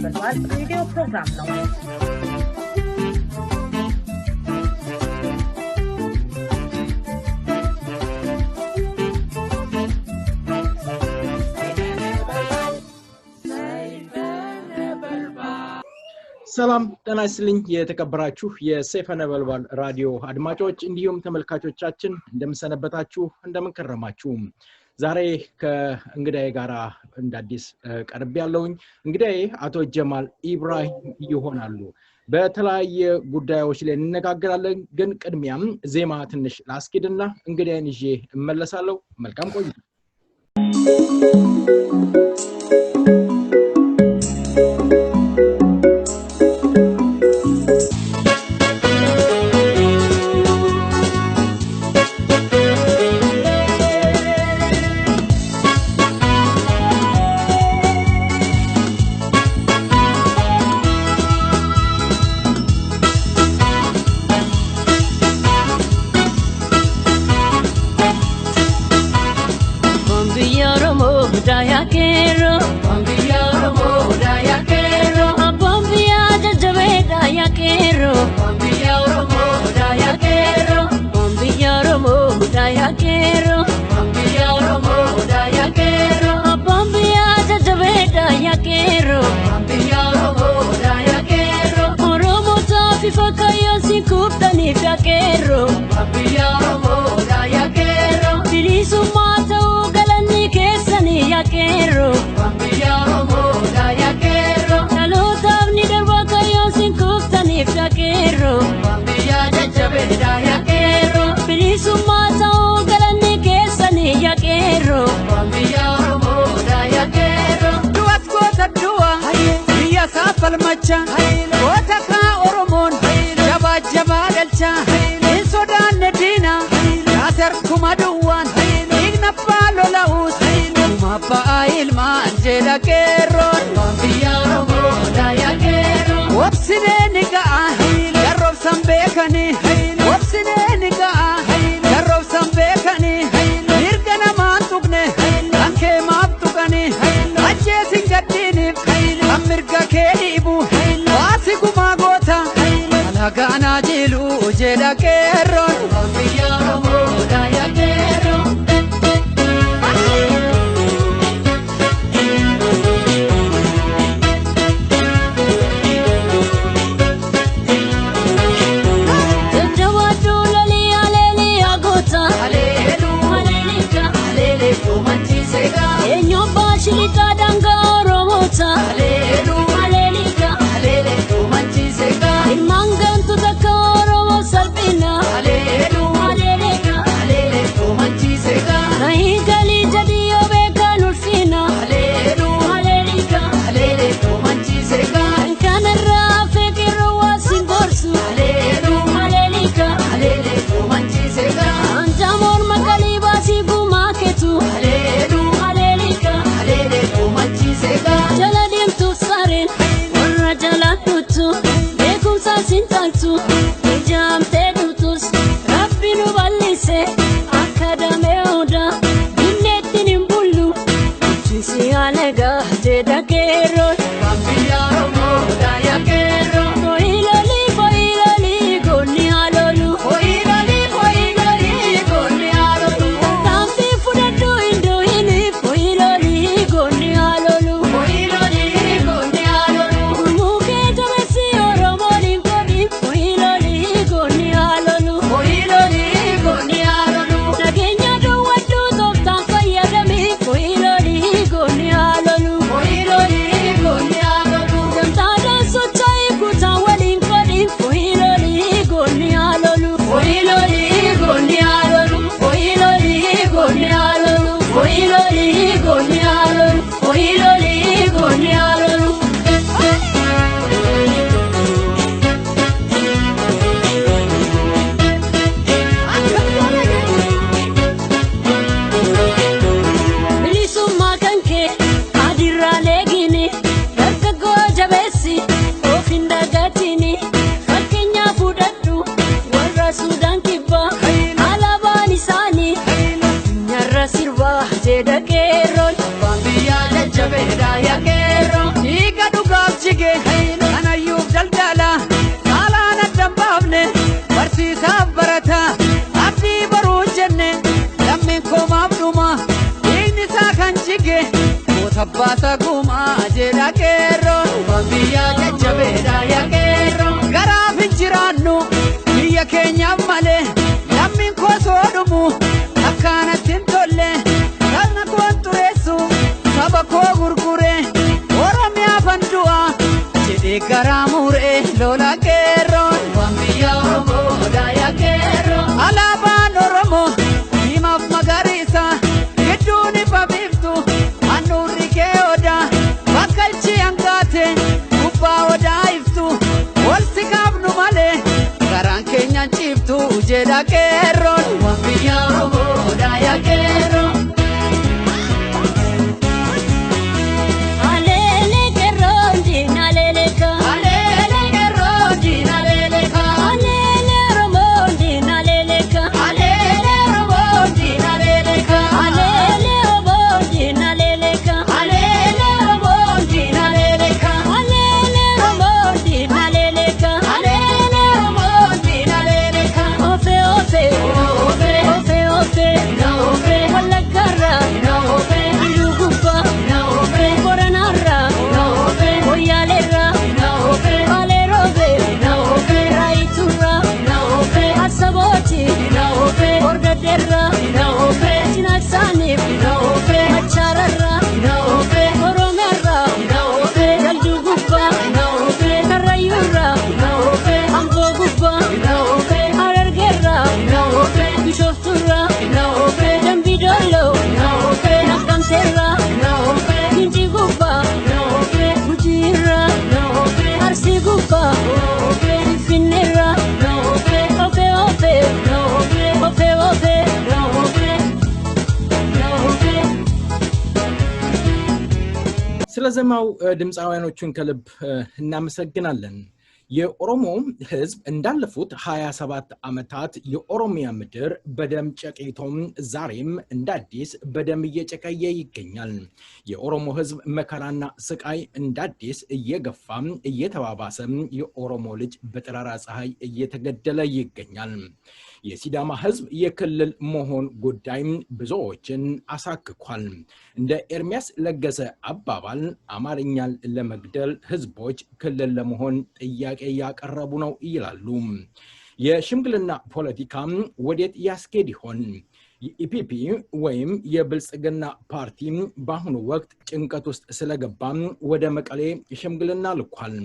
ነበልባል ሬዲዮ ፕሮግራም ነው። ሰላም ጤና ይስጥልኝ የተከበራችሁ የሰይፈ ነበልባል ራዲዮ አድማጮች እንዲሁም ተመልካቾቻችን እንደምሰነበታችሁ እንደምንከረማችሁ ዛሬ ከእንግዳዬ ጋራ እንዳዲስ ቀርብ ያለውኝ እንግዳዬ አቶ ጀማል ኢብራሂም ይሆናሉ። በተለያየ ጉዳዮች ላይ እንነጋገራለን። ግን ቅድሚያም ዜማ ትንሽ ላስኪድና እንግዳዬን ይዤ እመለሳለሁ። መልካም ቆይታ። falmacha otaka oromon jaba jaba galcha insodan nedina yaser kumaduwan igna palo laus mapa ilma anjela keron bambiya romo daya kero opsine niga yarob sambekani opsine niga yarob sambekani nirgana mantugne anke maptukani ajje singadini amirga kedibu wasiguma gota alagana jilu jeda keron bambiya romo daya kero abbasa kuma jeda kero bambiya jabeda ya kero garaf jiranu biya kenya male lammin ko sodumu akana tintolle kana konturesu sabako gurgure oromia bandua jede garamure lola kero bambiya oromo ya kero alaba oromo ima magarisa geduni babiftu anurike oda bakalchi angate kuba oda iftu wolsikabnu male garan kenya chiftu jeda kero bambiya oromo ya kero ስለዘማው ድምጻውያኖቹን ከልብ እናመሰግናለን። የኦሮሞ ህዝብ እንዳለፉት 27 ዓመታት የኦሮሚያ ምድር በደም ጨቂቶም ዛሬም እንዳዲስ በደም እየጨቀየ ይገኛል። የኦሮሞ ህዝብ መከራና ስቃይ እንዳዲስ እየገፋም እየተባባሰ የኦሮሞ ልጅ በጠራራ ፀሐይ እየተገደለ ይገኛል። የሲዳማ ህዝብ የክልል መሆን ጉዳይ ብዙዎችን አሳክኳል። እንደ ኤርሚያስ ለገሰ አባባል አማርኛን ለመግደል ህዝቦች ክልል ለመሆን ጥያቄ ያቀረቡ ነው ይላሉ። የሽምግልና ፖለቲካ ወዴት ያስኬድ ይሆን? የኢፒፒ ወይም የብልጽግና ፓርቲ በአሁኑ ወቅት ጭንቀት ውስጥ ስለገባ ወደ መቀሌ ሽምግልና ልኳል።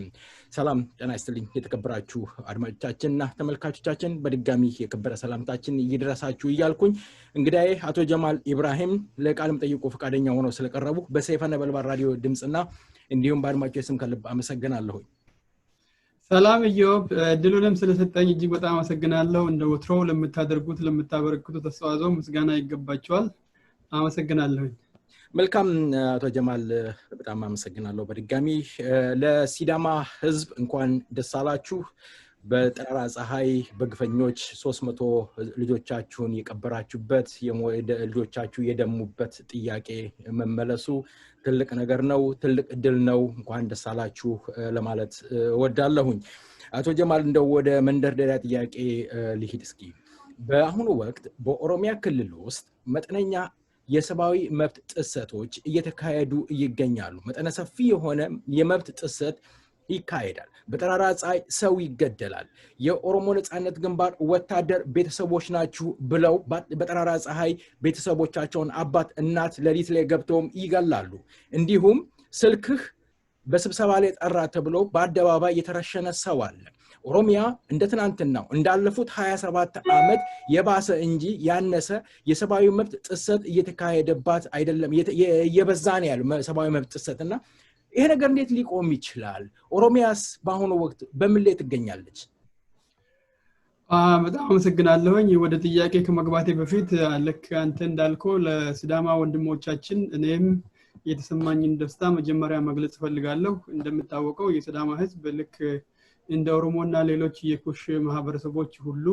ሰላም ጤና ይስጥልኝ የተከበራችሁ አድማጮቻችንና ተመልካቾቻችን፣ በድጋሚ የከበረ ሰላምታችን ይድረሳችሁ እያልኩኝ እንግዲህ አቶ ጀማል ኢብራሂም ለቃለ መጠይቁ ፈቃደኛ ሆነው ስለቀረቡ በሰይፈ ነበልባል ራዲዮ ድምጽና እንዲሁም በአድማጮች ስም ከልብ አመሰግናለሁ። ሰላም ኢዮብ፣ ድሉንም ስለሰጠኝ እጅግ በጣም አመሰግናለሁ። እንደ ወትሮው ለምታደርጉት ለምታበረክቱት አስተዋጽኦ ምስጋና ይገባችኋል። አመሰግናለሁ። መልካም አቶ ጀማል፣ በጣም አመሰግናለሁ። በድጋሚ ለሲዳማ ህዝብ እንኳን ደስ አላችሁ። በጠራራ ፀሐይ በግፈኞች 300 ልጆቻችሁን የቀበራችሁበት ልጆቻችሁ የደሙበት ጥያቄ መመለሱ ትልቅ ነገር ነው፣ ትልቅ ድል ነው። እንኳን ደስ አላችሁ ለማለት ወዳለሁኝ። አቶ ጀማል፣ እንደው ወደ መንደርደሪያ ጥያቄ ልሂድ እስኪ። በአሁኑ ወቅት በኦሮሚያ ክልል ውስጥ መጠነኛ የሰብአዊ መብት ጥሰቶች እየተካሄዱ ይገኛሉ። መጠነ ሰፊ የሆነ የመብት ጥሰት ይካሄዳል። በጠራራ ፀሐይ ሰው ይገደላል። የኦሮሞ ነጻነት ግንባር ወታደር ቤተሰቦች ናችሁ ብለው በጠራራ ፀሐይ ቤተሰቦቻቸውን አባት እናት ለሊት ላይ ገብተው ይገላሉ። እንዲሁም ስልክህ በስብሰባ ላይ ጠራ ተብሎ በአደባባይ የተረሸነ ሰው አለ። ኦሮሚያ እንደ ትናንትናው እንዳለፉት 27 ዓመት የባሰ እንጂ ያነሰ የሰብአዊ መብት ጥሰት እየተካሄደባት አይደለም። እየበዛ ነው ያለው ሰብአዊ መብት ጥሰትና ይሄ ነገር እንዴት ሊቆም ይችላል? ኦሮሚያስ በአሁኑ ወቅት በምን ላይ ትገኛለች? በጣም አመሰግናለሁኝ። ወደ ጥያቄ ከመግባቴ በፊት ልክ አንተ እንዳልከው ለሲዳማ ወንድሞቻችን እኔም የተሰማኝን ደስታ መጀመሪያ መግለጽ ፈልጋለሁ። እንደምታወቀው የሲዳማ ህዝብ ልክ እንደ ኦሮሞና ሌሎች የኩሽ ማህበረሰቦች ሁሉ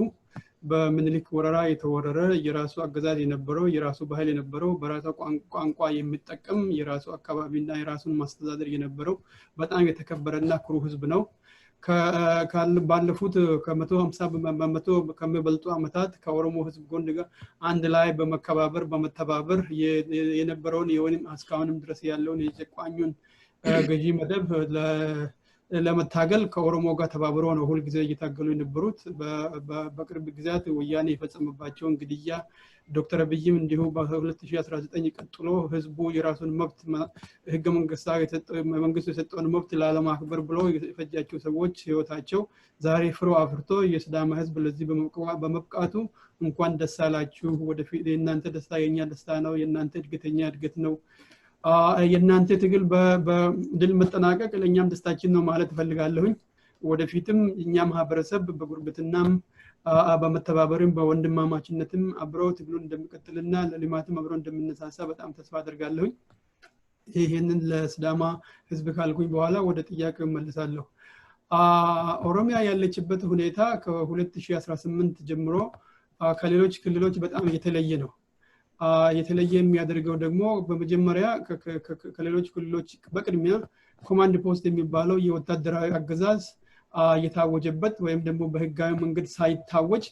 በምኒልክ ወረራ የተወረረ የራሱ አገዛዝ የነበረው የራሱ ባህል የነበረው በራሱ ቋንቋ የሚጠቀም የራሱ አካባቢና የራሱን ማስተዳደር የነበረው በጣም የተከበረና ኩሩ ህዝብ ነው። ባለፉት ከ150 ከሚበልጡ ዓመታት ከኦሮሞ ህዝብ ጎን ጋር አንድ ላይ በመተባበር የነበረውን የወይም እስካሁንም ድረስ ያለውን የጨቋኙን ገዢ መደብ ለመታገል ከኦሮሞ ጋር ተባብሮ ነው ሁሉ ጊዜ እየታገሉ የነበሩት በቅርብ ጊዜያት ወያኔ የፈጸመባቸውን ግድያ ዶክተር አብይም እንዲሁ በ2019 ቀጥሎ ህዝቡ የራሱን መብት ህገ መንግስቱ የሰጠውን መብት ላለማክበር ብሎ የፈጃቸው ሰዎች ህይወታቸው ዛሬ ፍሮ አፍርቶ የሲዳማ ህዝብ ለዚህ በመብቃቱ እንኳን ደስ አላችሁ ወደፊት የእናንተ ደስታ የኛ ደስታ ነው የእናንተ እድገተኛ እድገት ነው የእናንተ ትግል በድል መጠናቀቅ ለኛም ደስታችን ነው ማለት ፈልጋለሁኝ ወደፊትም እኛ ማህበረሰብ በጉርብትናም በመተባበርም በወንድማማችነትም አብረው ትግሉን እንደሚቀጥልና ለልማትም አብረው እንደምንነሳሳ በጣም ተስፋ አደርጋለሁኝ ይሄንን ለሲዳማ ህዝብ ካልኩኝ በኋላ ወደ ጥያቄው መልሳለሁ ኦሮሚያ ያለችበት ሁኔታ ከ2018 ጀምሮ ከሌሎች ክልሎች በጣም የተለየ ነው የተለየ የሚያደርገው ደግሞ በመጀመሪያ ከሌሎች ክልሎች በቅድሚያ ኮማንድ ፖስት የሚባለው የወታደራዊ አገዛዝ የታወጀበት ወይም ደግሞ በህጋዊ መንገድ ሳይታወጅ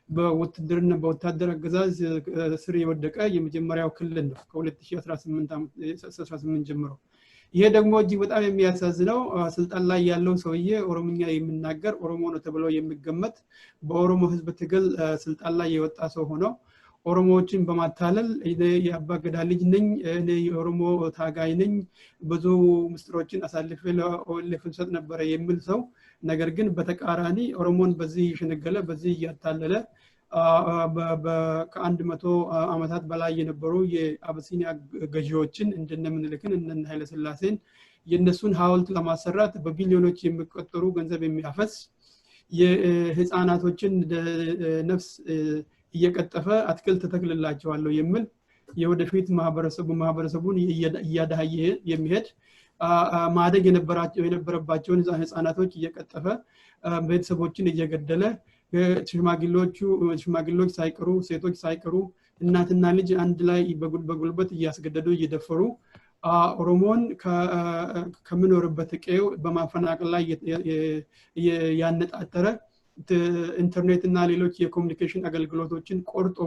በውትድርና በወታደር አገዛዝ ስር የወደቀ የመጀመሪያው ክልል ነው ከ2018 ጀምሮ ይሄ ደግሞ እጅግ በጣም የሚያሳዝነው ስልጣን ላይ ያለው ሰውዬ ኦሮምኛ የሚናገር ኦሮሞ ነው ተብሎ የሚገመት በኦሮሞ ህዝብ ትግል ስልጣን ላይ የወጣ ሰው ሆኖ ኦሮሞዎችን በማታለል የአባ ገዳ ልጅ ነኝ እኔ የኦሮሞ ታጋይ ነኝ ብዙ ምስጥሮችን አሳልፌ ለኦኤልኤፍ ሰጥ ነበር የሚል ሰው ነገር ግን በተቃራኒ ኦሮሞን በዚህ ይሽነገለ በዚህ ያታለለ ከ100 ዓመታት በላይ የነበሩ የአብሲኒያ ገዢዎችን እንደነምንልክን እነነ ኃይለ ሥላሴን የነሱን ሐውልት ለማሰራት በቢሊዮኖች የሚቆጠሩ ገንዘብ የሚያፈስ የህፃናቶችን ነፍስ እየቀጠፈ አትክልት ተተክልላቸዋለሁ የሚል የወደፊት ማህበረሰቡን እያዳየ የሚሄድ ማደግ የነበረባቸውን ህፃናቶች እየቀጠፈ ቤተሰቦችን እየገደለ ሽማግሌዎች ሳይቀሩ ሴቶች ሳይቀሩ እናትና ልጅ አንድ ላይ በጉልበት እያስገደዱ እየደፈሩ ኦሮሞን ከመኖርበት ቀዬው በማፈናቀል ላይ ያነጣጠረ ኢንተርኔት እና ሌሎች የኮሙኒኬሽን አገልግሎቶችን ቆርጦ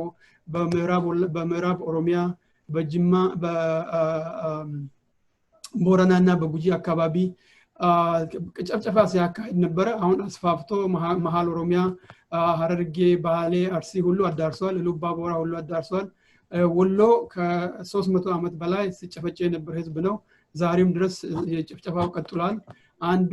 በምዕራብ ኦሮሚያ በጅማ በቦረና እና በጉጂ አካባቢ ጨፍጨፋ ሲያካሂድ ነበር አሁን አስፋፍቶ መሃል ኦሮሚያ ሐረርጌ ባሌ አርሲ ሁሉ አዳርሷል ሉባቦራ ሁሉ አዳርሷል ወሎ ከ300 ዓመት በላይ ሲጨፈጨ የነበረ ህዝብ ነው ዛሬም ድረስ የጨፍጨፋው ቀጥሏል አንዱ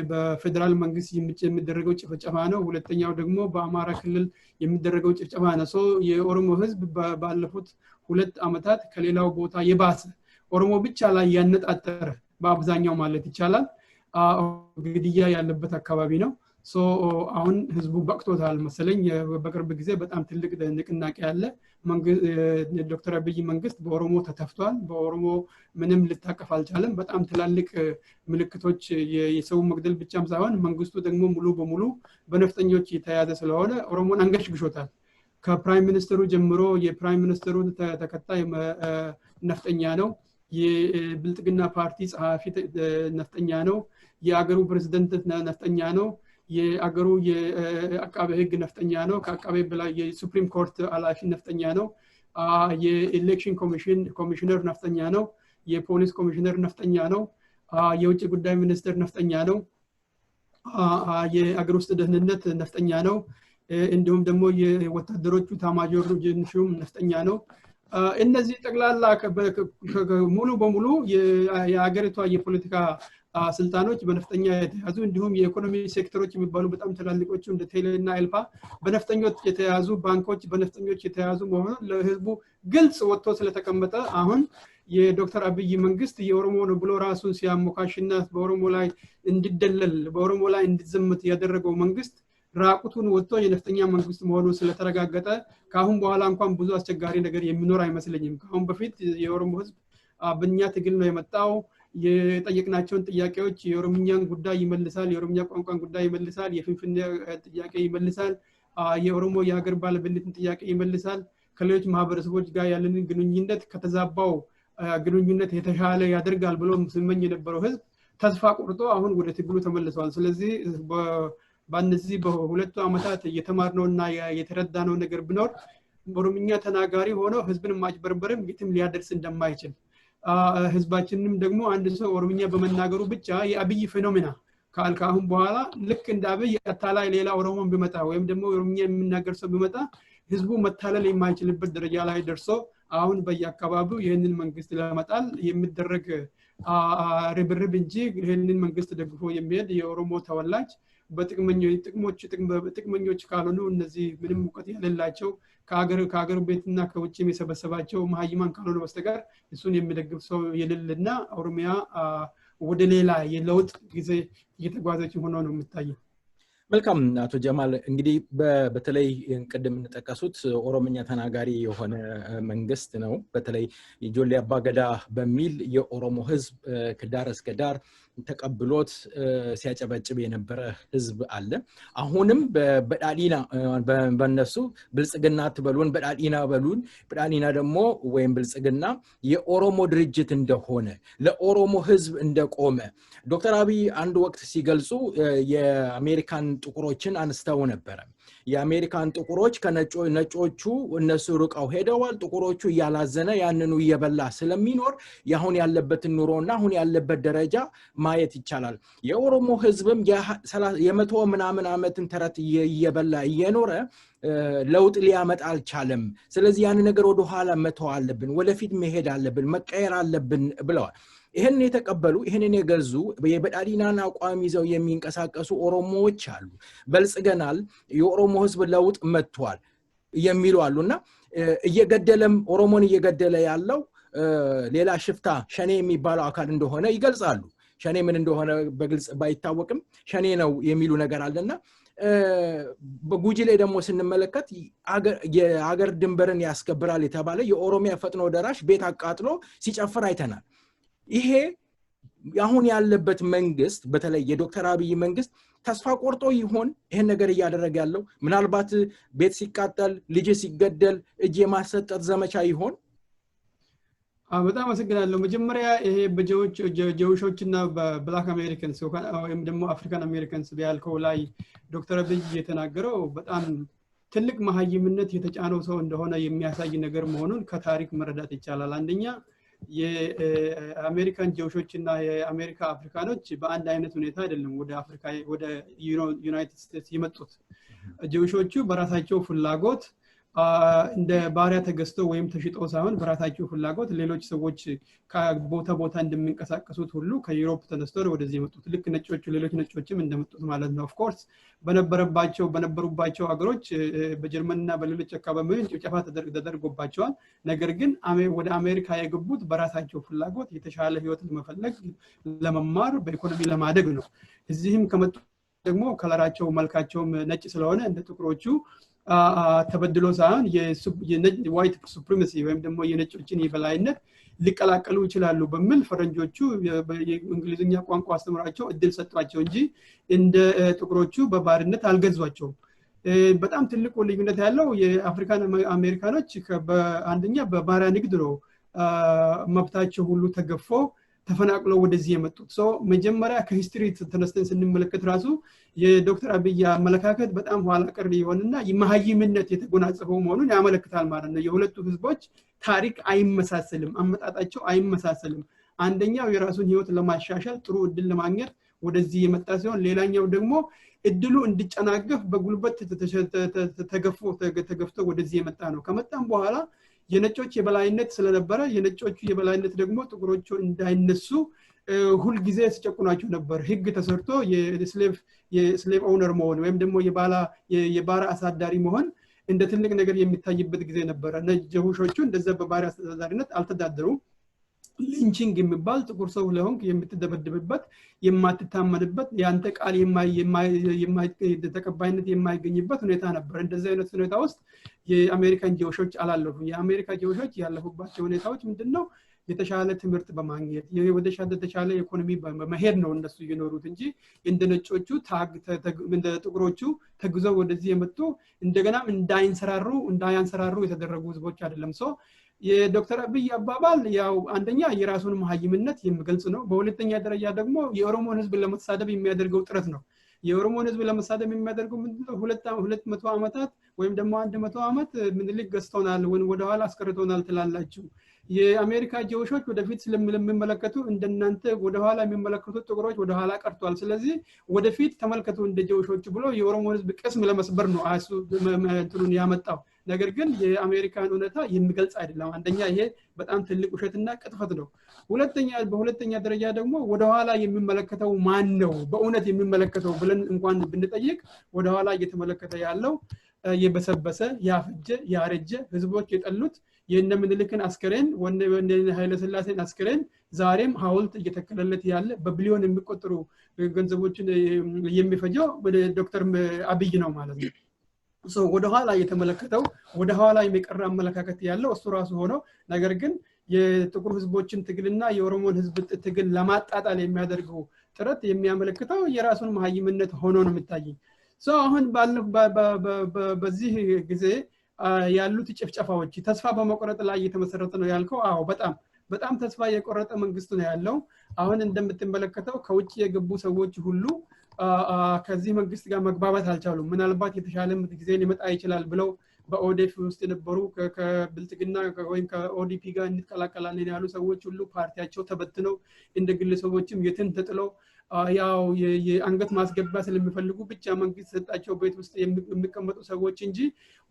በፌደራል መንግስት የሚደረገው ጭፍጨፋ ነው ሁለተኛው ደግሞ በአማራ ክልል የሚደረገው ጭፍጨፋ ነው የኦሮሞ ህዝብ ባለፉት 2 ዓመታት ከሌላው ቦታ የባሰ ኦሮሞ ብቻ ላይ ያነጣጠረ በአብዛኛው ማለት ይቻላል ግድያ ያለበት አካባቢ ነው አሁን ህዝቡ በቅቶታል መሰለኝ በቅርብ ጊዜ በጣም ትልቅ ንቅናቄ ያለ ዶክተር አብይ መንግስት በኦሮሞ ተተፍቷል በኦሮሞ ምንም ልታቀፍ አልቻለም በጣም ትላልቅ ምልክቶች የሰው መግደል ብቻም ሳይሆን መንግስቱ ደግሞ ሙሉ በሙሉ በነፍጠኞች የተያዘ ስለሆነ ኦሮሞን አንገሽግሾታል ከፕራይም ሚኒስተሩ ጀምሮ የፕራይም ሚኒስተሩ ተከታይ ነፍጠኛ ነው የብልጥግና ፓርቲ ጸሐፊ ነፍጠኛ ነው የአገሩ ፕሬዝዳንት ነፍጠኛ ነው የአገሩ የአቃቤ ህግ ነፍጠኛ ነው ከአቃቤ በላይ የሱፕሪም ኮርት ኃላፊ ነፍጠኛ ነው የኤሌክሽን ኮሚሽነር ነፍጠኛ ነው የፖሊስ ኮሚሽነር ነፍጠኛ ነው የውጭ ጉዳይ ሚኒስትር ነፍጠኛ ነው የአገር ውስጥ ደህንነት ነፍጠኛ ነው እንዲሁም ደግሞ የወታደሮቹ ታማጆር ጀነራል ነፍጠኛ ነው እነዚህ ጠቅላላ ሙሉ በሙሉ የአገሪቷ የፖለቲካ ስልጣኖች በነፍጠኛ የተያዙ እንዲሁም የኢኮኖሚ ሴክተሮች የሚባሉ በጣም ተላልቆቹ እንደ ቴሌና ኤልፓ በነፍጠኞች የተያዙ ባንኮች በነፍጠኞች የተያዙ መሆኑ ለህዝቡ ግልጽ ወጥቶ ስለተቀመጠ አሁን የዶክተር አብይ መንግስት የኦሮሞ ነው ብሎ ራሱን ሲያሞካሽና በኦሮሞ ላይ እንዲደለል በኦሮሞ ላይ እንዲዘመት ያደረገው መንግስት ራቁቱን ወጥቶ የነፍጠኛ መንግስት መሆኑ ስለተረጋገጠ ካሁን በኋላ እንኳን ብዙ አስቸጋሪ ነገር የሚኖር አይመስልኝም ካሁን በፊት የኦሮሞ ህዝብ በእኛ ትግል ነው የመጣው የጠየቅናቸውን ጥያቄዎች የኦሮምኛን ጉዳይ ይመልሳል የኦሮምኛ ቋንቋን ጉዳይ ይመልሳል የፍንፍኔ ጥያቄ ይመልሳል የኦሮሞ የሀገር ባለቤትነትን ጥያቄ ይመልሳል ከሌሎች ማህበረሰቦች ጋር ያለንን ግንኙነት ከተዛባው ግንኙነት የተሻለ ያደርጋል ብሎ ሲመኝ የነበረው ህዝብ ተስፋ ቆርጦ አሁን ወደ ትግሉ ተመልሰዋል ስለዚህ በእነዚህ በሁለቱ አመታት የተማርነውና የተረዳነው ነገር ቢኖር ኦሮምኛ ተናጋሪ ሆኖ ህዝብን ማጭበርበርም የትም ሊያደርስ እንደማይችል ህዝባችንንም ደግሞ አንድ ሰው ኦሮምኛ በመናገሩ ብቻ የአብይ ፌኖሜና ካልካሁን በኋላ ልክ እንደ አብይ አታላይ ሌላ ኦሮሞን ቢመጣ ወይም ደግሞ ኦሮምኛ የሚናገር ሰው ቢመጣ ህዝቡ መታለል የማይችልበት ደረጃ ላይ ደርሶ አሁን በየአካባቢው ይሄንን መንግስት ለማጣል የሚደረግ ርብርብ እንጂ ይሄንን መንግስት ደግፎ የሚሄድ የኦሮሞ ተወላጅ በጥቅመኞች ካልሆኑ እነዚህ ምንም እውቀት የሌላቸው ከሀገር ቤትና ከውጭ የሚሰበሰባቸው መሀይማን ካልሆኑ በስተቀር እሱን የሚደግፍ ሰው የሌለና ኦሮሚያ ወደ ሌላ የለውጥ ጊዜ እየተጓዘች ሆኖ ነው የምታየው መልካም አቶ ጀማል እንግዲህ በተለይ ቀደም እንጠቀሱት ኦሮምኛ ተናጋሪ የሆነ መንግስት ነው በተለይ የጆሌ አባገዳ በሚል የኦሮሞ ህዝብ ከዳር እስከ ዳር ተቀብሎት ሲያጨበጭብ የነበረ ህዝብ አለ አሁንም በዳሊና በእነሱ ብልጽግና ተበሉን በዳሊና ደግሞ ወይም ብልጽግና የኦሮሞ ድርጅት እንደሆነ ለኦሮሞ ህዝብ እንደቆመ ዶክተር አብይ አንድ ወቅት ሲገልጹ የአሜሪካን ጥቁሮችን አንስተው ነበር የአሜሪካን ጥቁሮች ከነጮቹ እነሱ ርቀው ሄደዋል ጥቁሮቹ ያላዘነ ያንኑ እየበላ ስለሚኖር ያሁን ያለበት ኑሮና አሁን ያለበት ደረጃ ማየት ይቻላል የኦሮሞ ህዝብም የመቶ ምናምን አመትን ተረት እየበላ እየኖረ ለውጥ ሊያመጣ አልቻለም ስለዚህ ያን ነገር ወደ ኋላ መተው አለብን ወደፊት መሄድ አለብን መቀየር አለብን ብለዋል ይሄን የተቀበሉ ይሄንን የገዙ በዳሊናና አቋም ይዘው የሚንቀሳቀሱ ኦሮሞዎች አሉ በልጽገናል የኦሮሞ ህዝብ ለውጥ መጥቷል የሚሉ አሉና እየገደለም ኦሮሞን እየገደለ ያለው ሌላ ሽፍታ ሸኔ የሚባለው አካል እንደሆነ ይገልጻሉ ሸኔ ምን እንደሆነ በግልጽ ባይታወቅም ሸኔ ነው የሚሉ ነገር አለና በጉጂ ላይ ደግሞ ስንመለከት የሀገር ድንበርን ያስከብራል የተባለ የኦሮሚያ ፈጥኖ ደራሽ ቤት አቃጥሎ ሲጨፍር አይተናል ይሄ አሁን ያለበት መንግስት በተለይ የዶክተር አብይ መንግስት ተስፋ ቆርጦ ይሆን ይሄን ነገር ያደረገ ያለው ምናልባት ቤት ሲቃጠል ልጅ ሲገደል እጅ የማሰጠት ዘመቻ ይሆን በጣም አመሰግናለሁ መጀመሪያ ይሄ በጀውሾችና በብላክ አሜሪካንስ ወይም ደግሞ አፍሪካን አሜሪካንስ ቢያልከው ላይ ዶክተር አብይ የተናገረው በጣም ትልቅ መሀይምነት የተጫነው ሰው እንደሆነ የሚያሳይ ነገር መሆኑን ከታሪክ መረዳት ይቻላል አንደኛ የአሜሪካን ጀውሾችና የአሜሪካ አፍሪካኖች በአንድ አይነት ሁኔታ አይደለም ወደ አፍሪካ ወደ ዩናይትድ ስቴትስ የመጡት ጀውሾቹ በራሳቸው ፍላጎት እንደ ባሪያ ተገዝተው ወይም ተሽጠው ሳይሆን በራሳቸው ፍላጎት ሌሎች ሰዎች ከቦታ እንደሚንቀሳቀሱት ሁሉ ከዩሮፕ ተነስተው ወደዚህ የመጡት ልክ ነጮቹ ሌሎች ነጮችም እንደመጡት ማለት ነው ኦፍ ኮርስ በነበሩባቸው ሀገሮች በጀርመንና በሌሎች አካባቢዎች ጭፍጨፋ ተደርጎባቸዋል ነገር ግን ወደ አሜሪካ የገቡት በራሳቸው ፍላጎት የተሻለ ህይወት ለመፈለግ ለመማር በኢኮኖሚ ለማደግ ነው እዚህም ከመጡ ደግሞ ከለራቸው መልካቸው ነጭ ስለሆነ እንደ ጥቁሮቹ ተበድሎ ሳይሆን የዋይት ሱፕሪማሲ ወይም ደግሞ የነጮችን የበላይነት ሊቀላቀሉ ይችላሉ በሚል ፈረንጆቹ በእንግሊዝኛ ቋንቋ አስተምራቸው እድል ሰጧቸው እንጂ እንደ ጥቁሮቹ በባርነት አልገዟቸውም በጣም ትልቁ ልዩነት ያለው የአፍሪካን አሜሪካኖች በአንደኛ በባሪያ ንግድ ነው መብታቸው ሁሉ ተገፎ ተፈናቅለው ወደዚህ የመጡት ሰው መጀመሪያ ከሂስትሪ ተነስተን ስንመለከት ራሱ የዶክተር አብይ አመለካከት በጣም ኋላ ቀር የሆነና የመሀይምነት የተጎናጸፈው መሆኑን ያመለክታል ማለት ነው የሁለቱ ህዝቦች ታሪክ አይመሳሰልም አመጣጣቸው አይመሳሰልም አንደኛው የራሱን ህይወት ለማሻሻል ጥሩ እድል ለማግኘት ወደዚህ የመጣ ሲሆን ሌላኛው ደግሞ እድሉ እንዲጨናገፍ በጉልበት ተገፍቶ ወደዚህ የመጣ ነው ከመጣም በኋላ የነጮች የበላይነት ስለነበረ የነጮቹ የበላይነት ደግሞ ጥቁሮቹ እንዳይነሱ ሁሉ ጊዜ ሲጨቁናቸው ነበር ህግ ተሰርቶ የስሌቭ ኦውነር መሆን ወይም ደግሞ የባራ አሳዳሪ መሆን እንደ ትልቅ ነገር የሚታይበት ጊዜ ነበር ነጆሾቹ እንደዛ በባሪያ አስተዳዳሪነት አልተዳደሩም ሊንቺንግ የሚባል ጥቁር ሰው ለሆንክ የምትደበደብበት የማትታመንበት ያንተ ቃል ተቀባይነት የማይገኝበት ሁኔታ ነበር እንደዚህ አይነት ሁኔታ ውስጥ የአሜሪካን ጀውሾች አላለፉ የአሜሪካ ጀውሾች ያለፉባቸው ሁኔታዎች ምንድነው የተሻለ ትምህርት በማግኘት የተሻለ ኢኮኖሚ በመሄድ ነው እነሱ እየኖሩት እንጂ እንደ ነጮቹ እንደ ጥቁሮቹ ተግዘው ወደዚህ የመጡ እንደገና እንዳያንሰራሩ የተደረጉ ህዝቦች አይደለም ሰው የዶክተር አብይ አባባል ያው አንደኛ የራሱን መሐይምነት የሚገልጽ ነው በሁለተኛ ደረጃ ደግሞ የኦሮሞን ህዝብ ለመሳደብ የሚያደርገው ጥረት ነው የኦሮሞን ህዝብ ለመሳደብ የሚያደርገው ምንድነው 200 ዓመታት ወይም ደግሞ 100 ዓመት ምንልክ ገዝተውናል ወደ ኋላ አስቀርተውናል ትላላችሁ የአሜሪካ ጂኦሾች ወደፊት ስለሚመለከቱ እንደናንተ ወደ ኋላ የሚመለከቱ ጥቁሮች ወደ ኋላ ቀርቷል ስለዚህ ወደፊት ተመልከቱ እንደ ጂኦሾች ብሎ የኦሮሞ ህዝብ ቅስም ለመስበር ነው አሱ እንትኑን ያመጣው ነገር ግን የአሜሪካን እውነታ የሚገልጽ አይደለም አንደኛ ይሄ በጣም ትልቅ ውሸትና ቅጥፈት ነው በሁለተኛ ደረጃ ደግሞ ወደ ኋላ የሚመለከተው ማን ነው በእውነት የሚመለከተው ብለን እንኳን ብንጠይቅ ወደ ኋላ እየተመለከተ ያለው የበሰበሰ ያፈጀ ያረጀ ህዝቦች የጠሉት የነምንልክን አስከሬን ወንደ ኃይለ ሥላሴን አስከሬን ዛሬም ሐውልት እየተከለለት ያለ በቢሊዮን የሚቆጠሩ ገንዘቦችን የሚፈጀው ዶክተር አብይ ነው ማለት ነው ወደ ኋላ እየተመለከተው ወደ ኋላ የሚቀር አመለካከት ያለው እሱ ራሱ ሆኖ ነገር ግን የጥቁር ህዝቦችን ትግልና የኦሮሞን ህዝብ ትግል ለማጣጣል የሚያደርገው ጥረት የሚያመለክተው የራሱን መሐይምነት ሆኖ ነው የሚታየው አሁን በዚህ ጊዜ ያሉት ጭፍጨፋዎች ተስፋ በመቆረጥ ላይ እየተመሰረተ ነው ያልከው አዎ በጣም ተስፋ የቆረጠ መንግስት ነው ያለው አሁን እንደምትመለከተው ከውጭ የገቡ ሰዎች ሁሉ ከዚህ መንግስት ጋር መግባባት አልቻሉም ምናልባት የተሻለ ጊዜ ሊመጣ ይችላል ብለው በኦዴፍ ውስጥ የነበሩ ከብልጽግና ወይም ከኦዲፒ ጋር እንቀላቀላለን ያሉ ሰዎች ሁሉ ፓርቲያቸው ተበትነው እንደ ግለሰቦችም የትን ተጥለው ያው የአንገት ማስገባ ስለሚፈልጉ ብቻ መንግስት ሰጣቸው ቤት ውስጥ የሚቀመጡ ሰዎች እንጂ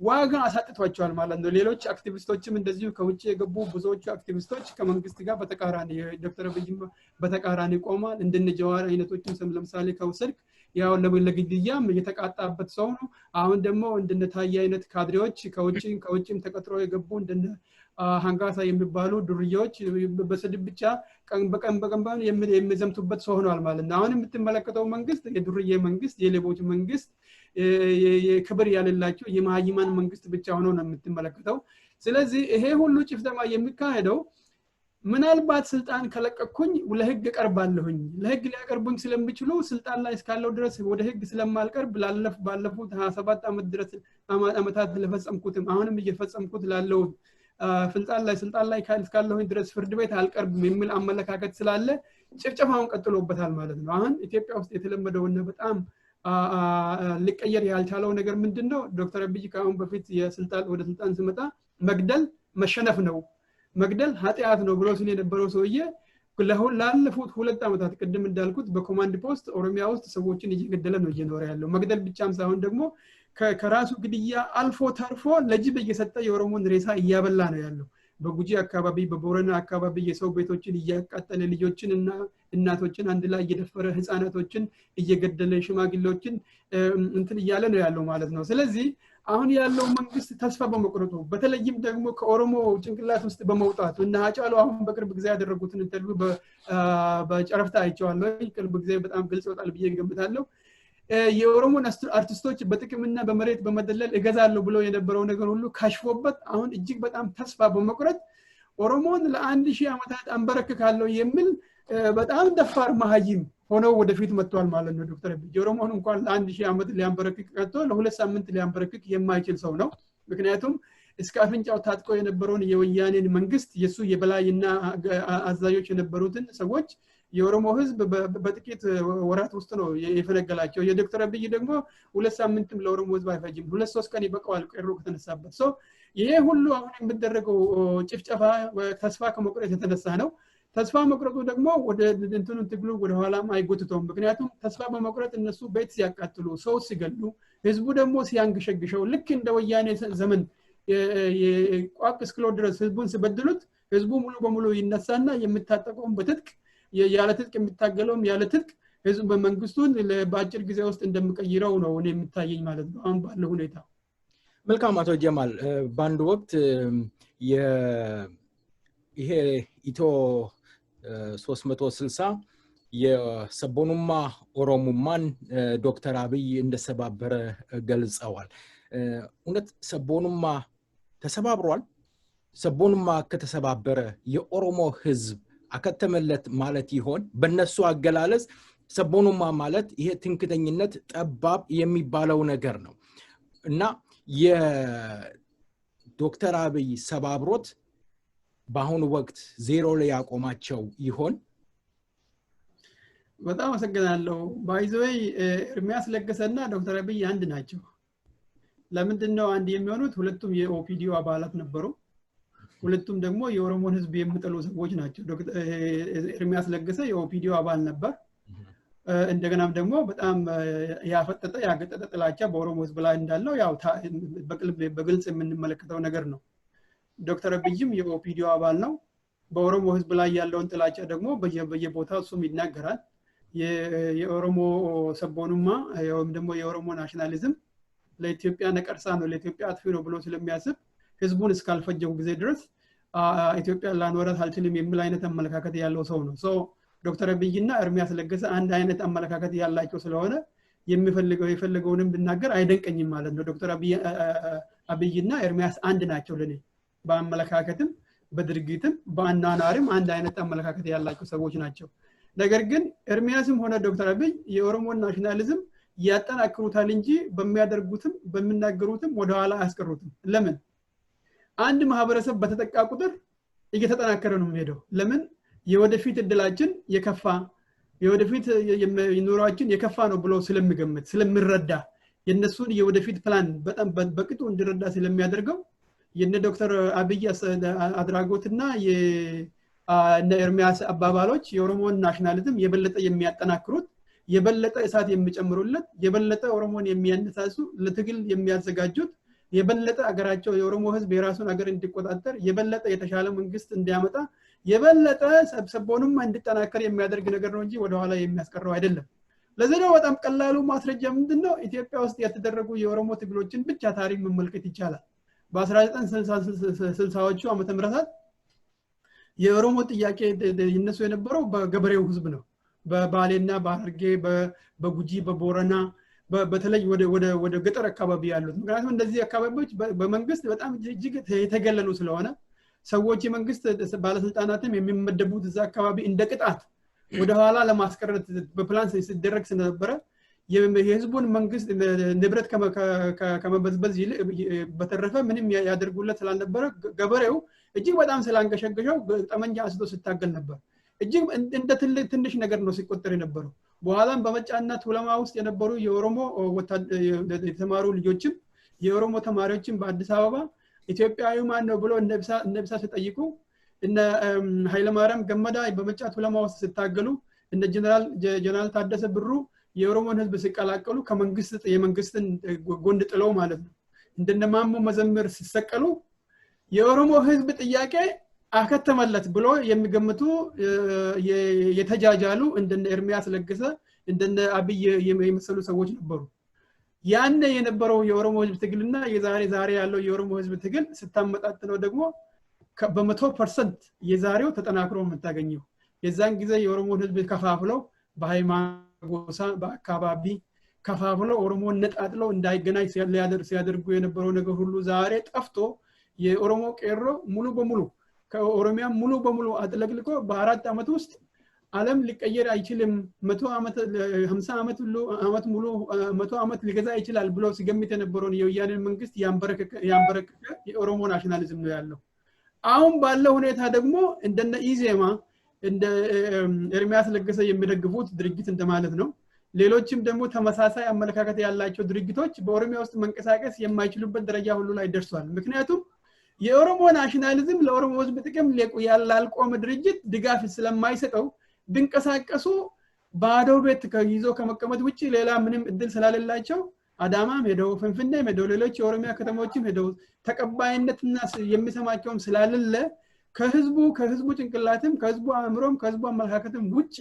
ዋጋ አሳጥቷቸዋል ማለት ነው ሌሎች አክቲቪስቶችም እንደዚሁ ከውጭ የገቡ ብዙዎቹ አክቲቪስቶች ከመንግስት ጋር በተቃራኒ ዶክተር አብይ በተቃራኒ ቆማል እንደነ ጀዋር አይነቶችም ለምሳሌ ከውስልክ ያው ለግድያም የተቃጣበት ሰው ነው አሁን ደግሞ እንደነ ታዬ አይነት ካድሬዎች ከውጭም ተቀጥረው የገቡ እንደነ ሃንጋሳ የሚባሉ ዱርዬዎች በስድብ ብቻ ቀን በቀን የሚዘምቱበት ሰው ሆኗል ማለት ነው አሁን የምትመለከተው መንግስት የዱርዬ መንግስት የሌቦች መንግስት የክብር ያለላቸው የመሐይማን መንግስት ብቻ ሆኖ ነው የምትመለከተው ስለዚህ ይሄ ሁሉ ጭፍጨፋ የሚካሄደው ምናልባት ስልጣን ከለቀኩኝ ለህግ ቀርባለሁኝ ለህግ ሊያቀርቡኝ ስለሚችሉ ስልጣን ላይ እስካለው ድረስ ወደ ህግ ስለማልቀርብ ባለፉት 27 ዓመታት ለፈጸምኩትም አሁንም እየፈጸምኩት ላለው ስልጣን ላይ እስካለሁኝ ድረስ ፍርድ ቤት አልቀርብም የሚል አመለካከት ስላለ ጭፍጨፋውን ቀጥሎበታል ማለት ነው አሁን ኢትዮጵያ ውስጥ የተለመደውና በጣም ሊቀየር ያልቻለው ነገር ምንድነው ዶክተር አብይ ካሁን በፊት ወደ ስልጣን ሲመጣ መግደል መሸነፍ ነው መግደል ኃጢያት ነው ብሎ ሲል የነበረው ሰውዬ ላለፉት 2 ዓመታት ቀደም እንዳልኩት በኮማንድ ፖስት ኦሮሚያ ውስጥ ሰዎችን እየገደለ ነው እየኖረ ያለው መግደል ብቻም ሳይሆን ደግሞ ከራሱ ግድያ አልፎ ተርፎ ለጅብ እየሰጠ የኦሮሞን ሬሳ እያበላ ነው ያለው በጉጂ አካባቢ በቦረና አካባቢ የሰው ቤቶችን እያቃጠለ ልጆችን እና እናቶችን አንድ ላይ እየደፈረ ህፃናቶችን እየገደለ ሽማግሌዎችን እንትን እያለ ነው ያለው ማለት ነው ስለዚህ አሁን ያለው መንግስት ተስፋ በመቆረጡ በተለይም ደግሞ ከኦሮሞ ጭንቅላት ውስጥ በመውጣት እና አጫሉ አሁን በቅርብ ጊዜ ያደረጉትን ኢንተርቪው በጨረፍታ አይቼዋለሁ ቅርብ ጊዜ በጣም ግልጽ ይወጣል ብዬ ገምታለሁ የኦሮሞ አርቲስቶች በጥቅምና በመሬት በመደለል እገዛለሁ ብሎ የነበረው ነገር ሁሉ ካሽፎበት አሁን እጅግ በጣም ተስፋ በመቆረጥ ኦሮሞን ለ1000 ዓመታት አንበረክካለሁ የሚል በጣም ደፋር መሐይም ሆኖ ወደፊት መጥቷል ማለት ነው ዶክተር አብይ ኦሮሞን እንኳን ለ1000 ዓመት ሊያንበረክክ ቀርቶ ለ2 ሳምንት ሊያንበረክክ የማይችል ሰው ነው ምክንያቱም እስከ አፍንጫው ታጥቆ የነበረውን የወያኔን መንግስት የሱ የበላይና አዛዦች የነበሩትን ሰዎች የኦሮሞ ህዝብ በጥቂት ወራት ውስጥ ነው የፈነገላቸው የዶክተር አብይ ደግሞ 2 ሳምንትም ለኦሮሞ ህዝብ አይፈጅም 2-3 ቀን ይበቃዋል ቀሩ ከተነሳበት ይሄ ሁሉ አሁን የሚደረገው ጭፍጨፋ ተስፋ ከመቁረጥ የተነሳ ነው ተስፋ መቁረጡ ደግሞ ወደ እንትኑ ትግሉ ወደ ኋላም አይጎትተውም ምክንያቱም ተስፋ በመቁረጥ እነሱ ቤት ሲያቃጥሉ ሰው ሲገሉ ህዝቡ ደግሞ ሲያንገሸግሸው ልክ እንደ ወያኔ ዘመን የቋቅ እስክሎ ድረስ ህዝቡን ሲበድሉት ህዝቡ ሙሉ በሙሉ ይነሳና የሚታጠቀውን በትጥቅ ያለ ትጥቅ የሚታገለውም ያለ ትጥቅ ህዝቡ በመንግስቱን ለባጭር ጊዜ ውስጥ እንደምቀይረው ነው እኔ የምታየኝ ማለት ነው አሁን ባለው ሁኔታ መልካም አቶ ጀማል ባንድ ወቅት ይሄ ኢትዮ 360 የሰቦኑማ ኦሮሞማን ዶክተር አብይ እንደሰባበረ ገልጸዋል እውነት ሰቦኑማ ተሰባብሯል ሰቦኑማ ከተሰባበረ የኦሮሞ ህዝብ አከተመለት ማለት ይሆን በእነሱ አገላለጽ ሰቦኑማ ማለት ይሄ ትንክተኝነት ጠባብ የሚባለው ነገር ነው እና የዶክተር አብይ ሰባብሮት በአሁኑ ወቅት ዜሮ ላይ ያቆማቸው ይሆን? በጣም አመሰግናለሁ። ባይዘይ ኤርሚያስ ለገሰና ዶክተር አብይ አንድ ናቸው። ለምንድነው አንድ የሚሆኑት? ሁለቱም የኦፒዲዮ አባላት ነበሩ። ሁለቱም ደግሞ የኦሮሞን ህዝብ የሚጠሉ ሰዎች ናቸው። ዶክተር ኤርሚያስ ለገሰ የኦፒዲዮ አባል ነበር። እንደገናም ደግሞ በጣም ያፈጠጠ ያገጠጠ ጥላቻ በኦሮሞ ህዝብ ላይ እንዳለው ያው በግልጽ የምንመለከተው ነገር ነው። ዶክተር አብይም የኦፒዲዮ አባል ነው። በኦሮሞ ህዝብ ላይ ያለውን ጥላቻ ደግሞ በየቦታው እሱም ይናገራል። የኦሮሞ ሰቦኑማ ወይም ደግሞ የኦሮሞ ናሽናሊዝም ለኢትዮጵያ ነቀርሳ ነው፣ ለኢትዮጵያ አጥፊ ነው ብሎ ስለሚያስብ ህዝቡን እስካልፈጀው ጊዜ ድረስ ኢትዮጵያ ላኖራት አልችልም የሚል አይነት አመለካከት ያለው ሰው ነው። ዶክተር አብይና ኤርሚያስ ለገሰ አንድ አይነት አመለካከት ያላቸው ስለሆነ የፈለገውንም ብናገር አይደንቀኝም ማለት ነው። ዶክተር አብይና ኤርሚያስ አንድ ናቸው ለኔ በአመለካከትም በድርጊትም በአናናሪም አንድ አይነት አመለካከት ያላቸው ሰዎች ናቸው። ነገር ግን ኤርሚያስም ሆነ ዶክተር አብይ የኦሮሞ ናሽናሊዝም ያጠናክሩታል እንጂ በሚያደርጉትም በሚናገሩትም ወደ ኋላ አያስቀሩትም። ለምን? አንድ ማህበረሰብ በተጠቃ ቁጥር እየተጠናከረ ነው የሚሄደው። ለምን? የወደፊት እድላችን የከፋ የወደፊት ኑሯችን የከፋ ነው ብሎ ስለሚገምት ስለሚረዳ የነሱን የወደፊት ፕላን በጣም በቅጡ እንዲረዳ ስለሚያደርገው የነ ዶክተር አብይ አድራጎትና የነ ኤርሚያስ አባባሎች የኦሮሞን ናሽናሊዝም የበለጠ የሚያጠናክሩት የበለጠ እሳት የሚጨምሩለት የበለጠ ኦሮሞን የሚያነሳሱ ለትግል የሚያዘጋጁት የበለጠ አገራቸው የኦሮሞ ህዝብ የራሱን አገር እንዲቆጣጠር የበለጠ የተሻለ መንግስት እንዲያመጣ የበለጠ ሰብሰቦንም እንዲጠናከር የሚያደርግ ነገር ነው እንጂ ወደ ኋላ የሚያስቀረው አይደለም። ለዚህ ነው በጣም ቀላሉ ማስረጃ ምንድነው? ኢትዮጵያ ውስጥ የተደረጉ የኦሮሞ ትግሎችን ብቻ ታሪክ መመልከት ይቻላል። በ1960ዎቹ ዓመተ ምህረት የኦሮሞ ጥያቄ ይነሱ የነበረው በገበሬው ህዝብ ነው። በባሌና በሐረርጌ በጉጂ በቦረና በተለይ ወደ ገጠር አካባቢ ያሉት ምክንያቱም እንደዚህ አካባቢዎች በመንግስት በጣም እጅግ የተገለሉ ስለሆነ ሰዎች የመንግስት ባለስልጣናትም የሚመደቡት እዛ አካባቢ እንደ ቅጣት ወደ ኋላ ለማስቀረት በፕላን ሲደረግ ስለነበረ የህዝቡን መንግስት ንብረት ከመበዝበዝ በተረፈ ምንም ያደርጉለት ስላልነበረ ገበሬው እጅግ በጣም ስላንገሸገሸው ጠመንጃ አንስቶ ሲታገል ነበር። እጅግ እንደ ትንሽ ነገር ነው ሲቆጠር የነበረው። በኋላም በመጫና ቱለማ ውስጥ የነበሩ የኦሮሞ የተማሩ ልጆችም የኦሮሞ ተማሪዎችም በአዲስ አበባ ኢትዮጵያዊ ማን ነው ብሎ እነብሳ ሲጠይቁ እነ ኃይለ ማርያም ገመዳ በመጫ ቱለማ ውስጥ ሲታገሉ እነ ጀነራል ታደሰ ብሩ የኦሮሞን ህዝብ ሲቀላቀሉ ከመንግስት የመንግስትን ጎን ጥለው ማለት ነው እንደነማሙ መዘምር ሲሰቀሉ የኦሮሞ ህዝብ ጥያቄ አከተመለት ብሎ የሚገምቱ የተጃጃሉ እንደነ ኤርሚያስ ለገሰ እንደነ አብይ የመሰሉ ሰዎች ነበሩ። ያኔ የነበረው የኦሮሞ ህዝብ ትግልና ዛሬ ያለው የኦሮሞ ህዝብ ትግል ስታመጣጥነው ደግሞ በ100% የዛሬው ተጠናክሮ የምታገኘው የዛን ጊዜ የኦሮሞ ህዝብ ከፋፍለው በሃይማኖት ጎሳ በአካባቢ ከፋፍለው ኦሮሞን ነጣጥለው እንዳይገናኝ ሲያደርጉ የነበረው ነገር ሁሉ ዛሬ ጠፍቶ የኦሮሞ ቄሮ ሙሉ በሙሉ ከኦሮሚያ ሙሉ በሙሉ አጥለቅልቆ በ4 አመት ውስጥ ዓለም ሊቀየር አይችልም 100 አመት 50 አመት ሙሉ 100 አመት ሊገዛ ይችላል ብሎ ሲገምት የነበረውን የወያኔን መንግስት ያንበረከከ የኦሮሞ ናሽናሊዝም ነው ያለው። አሁን ባለው ሁኔታ ደግሞ እንደነ ኢዜማ እንደ ኤርሚያስ ለገሰ የሚደግፉት ድርጅት እንደማለት ነው። ሌሎችም ደግሞ ተመሳሳይ አመለካከት ያላቸው ድርጅቶች በኦሮሚያ ውስጥ መንቀሳቀስ የማይችሉበት ደረጃ ሁሉ ላይ ደርሷል። ምክንያቱም የኦሮሞ ናሽናሊዝም ለኦሮሞ ህዝብ ጥቅም ያላልቆመ ድርጅት ድጋፍ ስለማይሰጠው ድንቀሳቀሱ ባዶ ቤት ይዞ ከመቀመጥ ውጪ ሌላ ምንም እድል ስላልላቸው አዳማም ሄደው ፍንፍኔም ሄደው ሌሎች የኦሮሚያ ከተሞችም ሄደው ተቀባይነትና የሚሰማቸውም ስላልለ ከህዝቡ ጭንቅላትም ከህዝቡ አእምሮም ከህዝቡ አመለካከትም ውጪ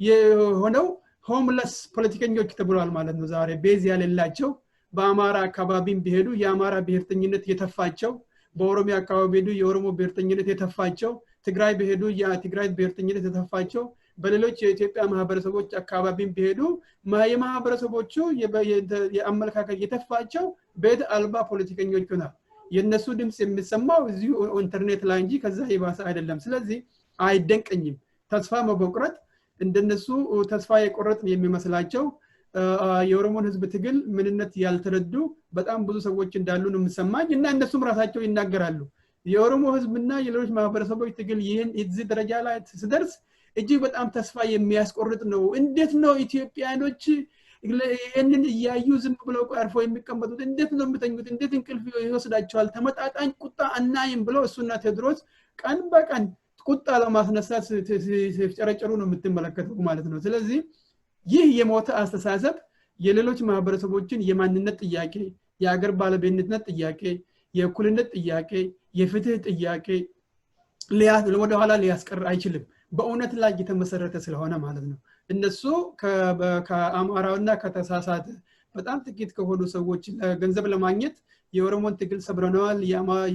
የሆነው ሆምለስ ፖለቲከኞች ተብሏል ማለት ነው። ዛሬ ቤዝ ያለላቸው በአማራ አካባቢም ቢሄዱ የአማራ ብሔርተኝነት የተፋቸው በኦሮሚያ አካባቢ ሄዱ የኦሮሞ ብሔርተኝነት የተፋቸው ትግራይ ቢሄዱ የትግራይ ብሔርተኝነት የተፋቸው በሌሎች የኢትዮጵያ ማህበረሰቦች አካባቢም ቢሄዱ የማህበረሰቦቹ የአመለካከት የተፋቸው ቤት አልባ ፖለቲከኞች ሆነዋል። የነሱ ድምጽ የሚሰማው እዚሁ ኢንተርኔት ላይ እንጂ ከዛ ይባስ አይደለም። ስለዚህ አይደንቀኝም ተስፋ መቆረጥ እንደነሱ ተስፋ የቆረጥ የሚመስላቸው የኦሮሞን ህዝብ ትግል ምንነት ያልተረዱ በጣም ብዙ ሰዎች እንዳሉ ነው የምሰማኝ እና እነሱም ራሳቸው ይናገራሉ። የኦሮሞ ህዝብና የሌሎች ማህበረሰቦች ትግል ይህን እዚህ ደረጃ ላይ ሲደርስ እጅግ በጣም ተስፋ የሚያስቆርጥ ነው እንዴት ነው ኢትዮጵያኖች ይሄንን እያዩ ዝም ብለው አርፎ የሚቀመጡት እንዴት ነው የምተኙት እንዴት እንቅልፍ ይወስዳቸዋል ተመጣጣኝ ቁጣ አናይም ብለው እሱና ቴዎድሮስ ቀን በቀን ቁጣ ለማስነሳት ሲጨረጨሩ ነው የምትመለከተው ማለት ነው ስለዚህ ይህ የሞተ አስተሳሰብ የሌሎች ማህበረሰቦችን የማንነት ጥያቄ የአገር ባለቤትነት ጥያቄ የእኩልነት ጥያቄ የፍትህ ጥያቄ ወደ ኋላ ሊያስቀር አይችልም በእውነት ላይ የተመሰረተ ስለሆነ ማለት ነው እነሱ ከአማራውና ከተሳሳተ በጣም ጥቂት ከሆኑ ሰዎች ገንዘብ ለማግኘት የኦሮሞን ትግል ሰብረናል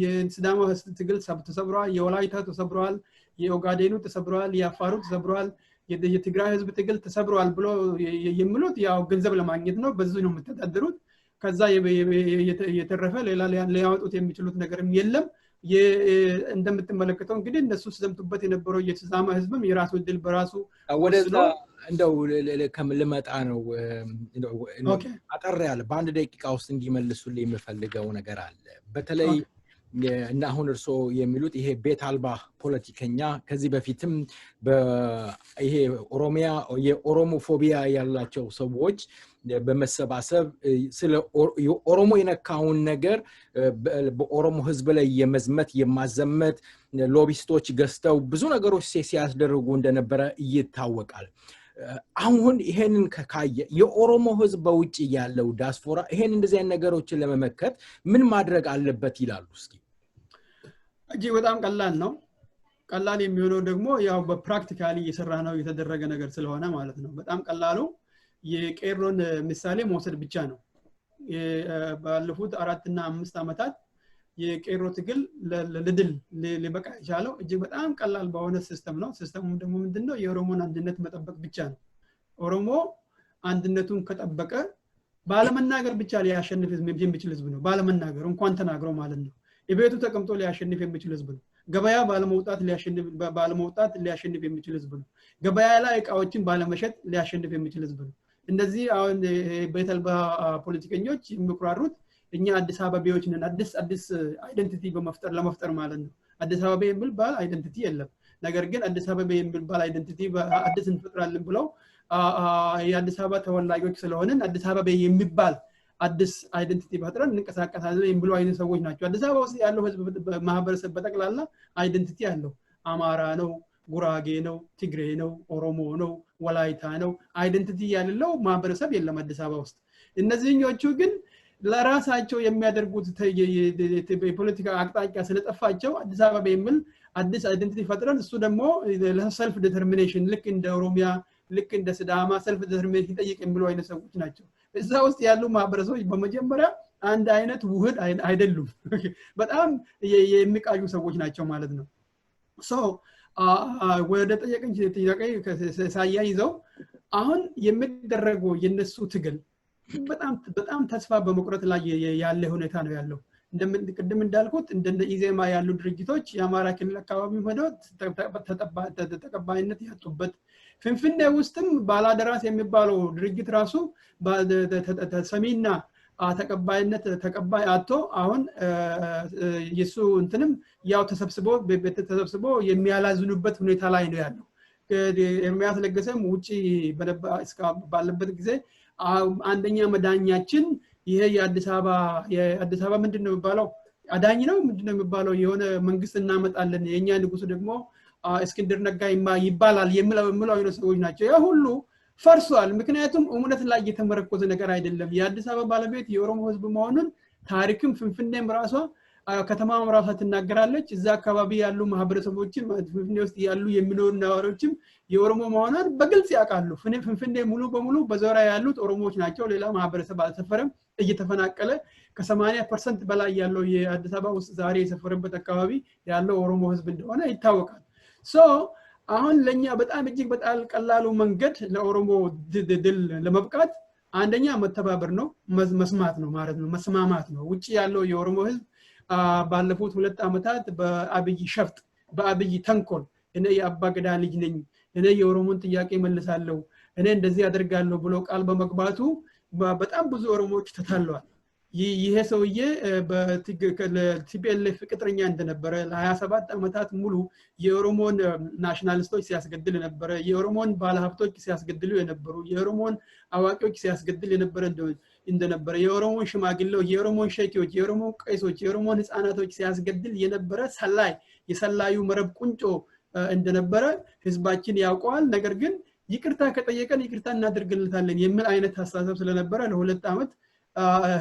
የሲዳማ ትግል ተሰብሯል የወላይታ ተሰብሯል የኦጋዴኑ ተሰብሯል የአፋሩ ተሰብሯል የትግራይ ህዝብ ትግል ተሰብሯል ብሎ የሚሉት ያው ገንዘብ ለማግኘት ነው በዚህ ነው የምትተዳደሩት ከዛ የተረፈ ሌላ ሊያወጡት የሚችሉት ነገርም የለም እንደምትመለከተው እንግዲህ እነሱ ሲዘምቱበት የነበረው የሲዳማ ህዝብም የራሱ ድል በራሱ ወደዛ እንደው ከምልመጣ ነው አጠር ያለ በአንድ ደቂቃ ውስጥ እንዲመልሱልኝ የምፈልገው ነገር አለ በተለይ እና አሁን እርሶ የሚሉት ይሄ ቤት አልባ ፖለቲከኛ ከዚህ በፊትም በይሄ ኦሮሚያ የኦሮሞፎቢያ ያላቸው ሰዎች በመሰባሰብ ስለ ኦሮሞ የነካውን ነገር በኦሮሞ ህዝብ ላይ የመዝመት የማዘመት ሎቢስቶች ገስተው ብዙ ነገሮች ሲያስደርጉ እንደነበረ ይታወቃል አሁን ይሄንን ከካየ የኦሮሞ ህዝብ በውጭ ያለው ዲያስፖራ ይሄን እንደዚህ አይነት ነገሮችን ለመመከት ምን ማድረግ አለበት ይላሉ እስኪ እጂ በጣም ቀላል ነው ቀላል የሚሆነው ደግሞ ያው በፕራክቲካሊ እየሰራ ነው የተደረገ ነገር ስለሆነ ማለት ነው በጣም ቀላሉ የቄሮን ምሳሌ መውሰድ ብቻ ነው ባለፉት 4 እና 5 አመታት የቄሮ ትግል ለድል ሊበቃ ይቻለው እጅግ በጣም ቀላል በሆነ ሲስተም ነው ሲስተሙ ደግሞ ምንድነው የኦሮሞን አንድነት መጠበቅ ብቻ ነው ኦሮሞ አንድነቱን ከጠበቀ ባለመናገር ብቻ ሊያሸንፍ የሚችል ህዝብ ነው ባለመናገር እንኳን ተናግሮ ማለት ነው የቤቱ ተቀምጦ ሊያሸንፍ የሚችል ህዝብ ነው ገበያ ባለመውጣት ሊያሸንፍ የሚችል ህዝብ ነው ገበያ ላይ እቃዎችን ባለመሸጥ ሊያሸንፍ የሚችል ህዝብ ነው እንደዚህ አሁን በተልባ ፖለቲከኞች የሚቆራሩት እኛ አዲስ አበባዎች ነን አዲስ አይደንቲቲ ለመፍጠር ማለት ነው አዲስ አበባ የሚባል አይደንቲቲ የለም ነገር ግን አዲስ አበባ የሚባል አይደንቲቲ አዲስ እንፈጥራለን ብለው የአዲስ አበባ ተወላጆች ስለሆነን አዲስ አበባ የሚባል አዲስ አይደንቲቲ ፈጥረን እንቀሳቀሳለን የሚሉ አይነት ሰዎች ናቸው አዲስ አበባ ውስጥ ያለው ህዝብ ማህበረሰብ በጠቅላላ አይደንቲቲ ያለው አማራ ነው ጉራጌ ነው ትግሬ ነው ኦሮሞ ነው ወላይታ ነው አይደንቲቲ ያለው ማህበረሰብ የለም አዲስ አበባ ውስጥ እነዚህኞቹ ግን ለራሳቸው የሚያደርጉት የፖለቲካ አቅጣጫ ስለጠፋቸው አዲስ አበባ የሚል አዲስ አይደንቲቲ ፈጥረን እሱ ደግሞ ለሰልፍ ዲተርሚኔሽን ልክ እንደ ኦሮሚያ ልክ እንደ ሲዳማ ሰልፍ ዲተርሚኔሽን ይጠይቅ የሚሉ አይነት ሰዎች ናቸው እዛ ውስጥ ያሉ ማህበረሰቦች በመጀመሪያ አንድ አይነት ውህድ አይደሉም በጣም የሚቃዩ ሰዎች ናቸው ማለት ነው ወደ ጠየቀኝ ሳያይዘው አሁን የሚደረገው የነሱ ትግል በጣም ተስፋ በመቁረጥ ላይ ያለ ሁኔታ ነው ያለው ቅድም እንዳልኩት እንደ ኢዜማ ያሉ ድርጅቶች የአማራ ክልል አካባቢ ሄደው ተቀባይነት ያጡበት ፍንፍኔ ውስጥም ባላደራስ የሚባለው ድርጅት ራሱ ሰሚና ተቀባይ አጥቶ አሁን የሱ እንትንም ያው ተሰብስቦ የሚያላዝኑበት ሁኔታ ላይ ነው ያለው ኤርሚያስ ለገሰም ውጪ ባለበት ጊዜ አንደኛ መዳኛችን ይሄ የአዲስ አበባ ምንድነው የሚባለው አዳኝ ነው ምንድነው የሚባለው የሆነ መንግስት እናመጣለን የኛ ንጉስ ደግሞ እስክንድር ነጋ ይባላል የሚለው አይነት ሰዎች ናቸው ያ ሁሉ ፈርሷል ምክንያቱም እውነት ላይ የተመረኮዘ ነገር አይደለም የአዲስ አበባ ባለቤት የኦሮሞ ህዝብ መሆኑን ታሪክም ፍንፍኔም ራሷ ከተማም ራሷ ትናገራለች እዛ አካባቢ ያሉ ማህበረሰቦችን ፍንፍኔ ውስጥ ያሉ የሚኖሩ ነዋሪዎችም የኦሮሞ መሆኑን በግልጽ ያውቃሉ ፍንፍኔ ሙሉ በሙሉ በዞሪያ ያሉት ኦሮሞዎች ናቸው ሌላ ማህበረሰብ አልተፈረም እየተፈናቀለ ከ80% በላይ ያለው የአዲስ አበባ ውስጥ ዛሬ የሰፈረበት አካባቢ ያለው ኦሮሞ ህዝብ እንደሆነ ይታወቃል አሁን ለኛ በጣም እጅግ በጣም ቀላሉ መንገድ ለኦሮሞ ድል ለመብቃት አንደኛ መተባበር ነው መስማት ነው ማለት ነው መስማማት ነው ውጪ ያለው የኦሮሞ ህዝብ ባለፉት 2 አመታት በአብይ ሸፍጥ በአብይ ተንኮል እኔ የአባገዳ ልጅ ነኝ እኔ የኦሮሞን ጥያቄ መልሳለሁ እኔ እንደዚህ አደርጋለሁ ብሎ ቃል በመግባቱ በጣም ብዙ ኦሮሞዎች ተታለዋል ይሄ ሰውዬ በቲፒኤልኤፍ ቅጥረኛ እንደነበረ ለ27 ዓመታት ሙሉ የኦሮሞን ናሽናሊስቶች ሲያስገድል የነበረ የኦሮሞን ባለሀብቶች ሲያስገድሉ የነበሩ የኦሮሞን አዋቂዎች ሲያስገድል የነበረ እንደነበረ የኦሮሞን ሽማግሌዎች የኦሮሞን ሼኪዎች የኦሮሞን ቄሶች የኦሮሞን ህፃናቶች ሲያስገድል የነበረ ሰላይ የሰላዩ መረብ ቁንጮ እንደነበረ ህዝባችን ያውቀዋል ነገር ግን ይቅርታ ከጠየቀን ይቅርታ እናደርግልታለን የሚል አይነት ሐሳብ ስለነበረ ለ2 ዓመት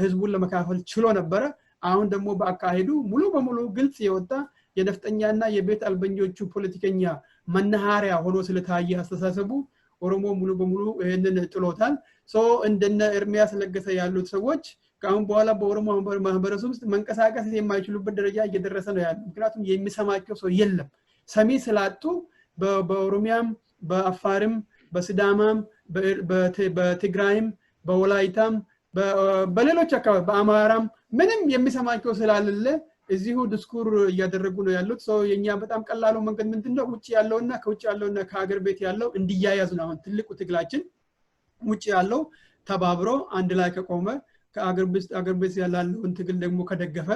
ህዝቡን ለመካፈል ችሎ ነበር አሁን ደግሞ በአካሄዱ ሙሉ በሙሉ ግልጽ የወጣ የነፍጠኛና የቤት አልበኞቹ ፖለቲከኛ መናሃሪያ ሆኖ ስለታየ አስተሳሰቡ ኦሮሞ ሙሉ በሙሉ ይሄንን ጥሎታል ሶ እንደነ ኤርሚያስ ለገሰ ያሉት ሰዎች ካሁን በኋላ በኦሮሞ ማህበረሰብ ውስጥ መንቀሳቀስ የማይችሉበት ደረጃ እየደረሰ ነው ያለው ምክንያቱም የሚሰማቸው ሰው የለም ሰሚ ስላጡ በኦሮሚያም በአፋርም በሲዳማም በትግራይም በወላይታም በሌሎች አካባቢ በአማራም ምንም የሚሰማቸው ስላልለ እዚሁ ዲስኩር እያደረጉ ነው ያሉት ሰው የኛ በጣም ቀላሉ መንገድ ምንድነው ውጪ ያለውና ከውጪ ያለውና ከሀገር ቤት ያለው እንዲያያዝ ነው አሁን ትልቁ ትግላችን ውጪ ያለው ተባብሮ አንድ ላይ ከቆመ ከሀገር ቤት ያለውን ትግል ደግሞ ከደገፈ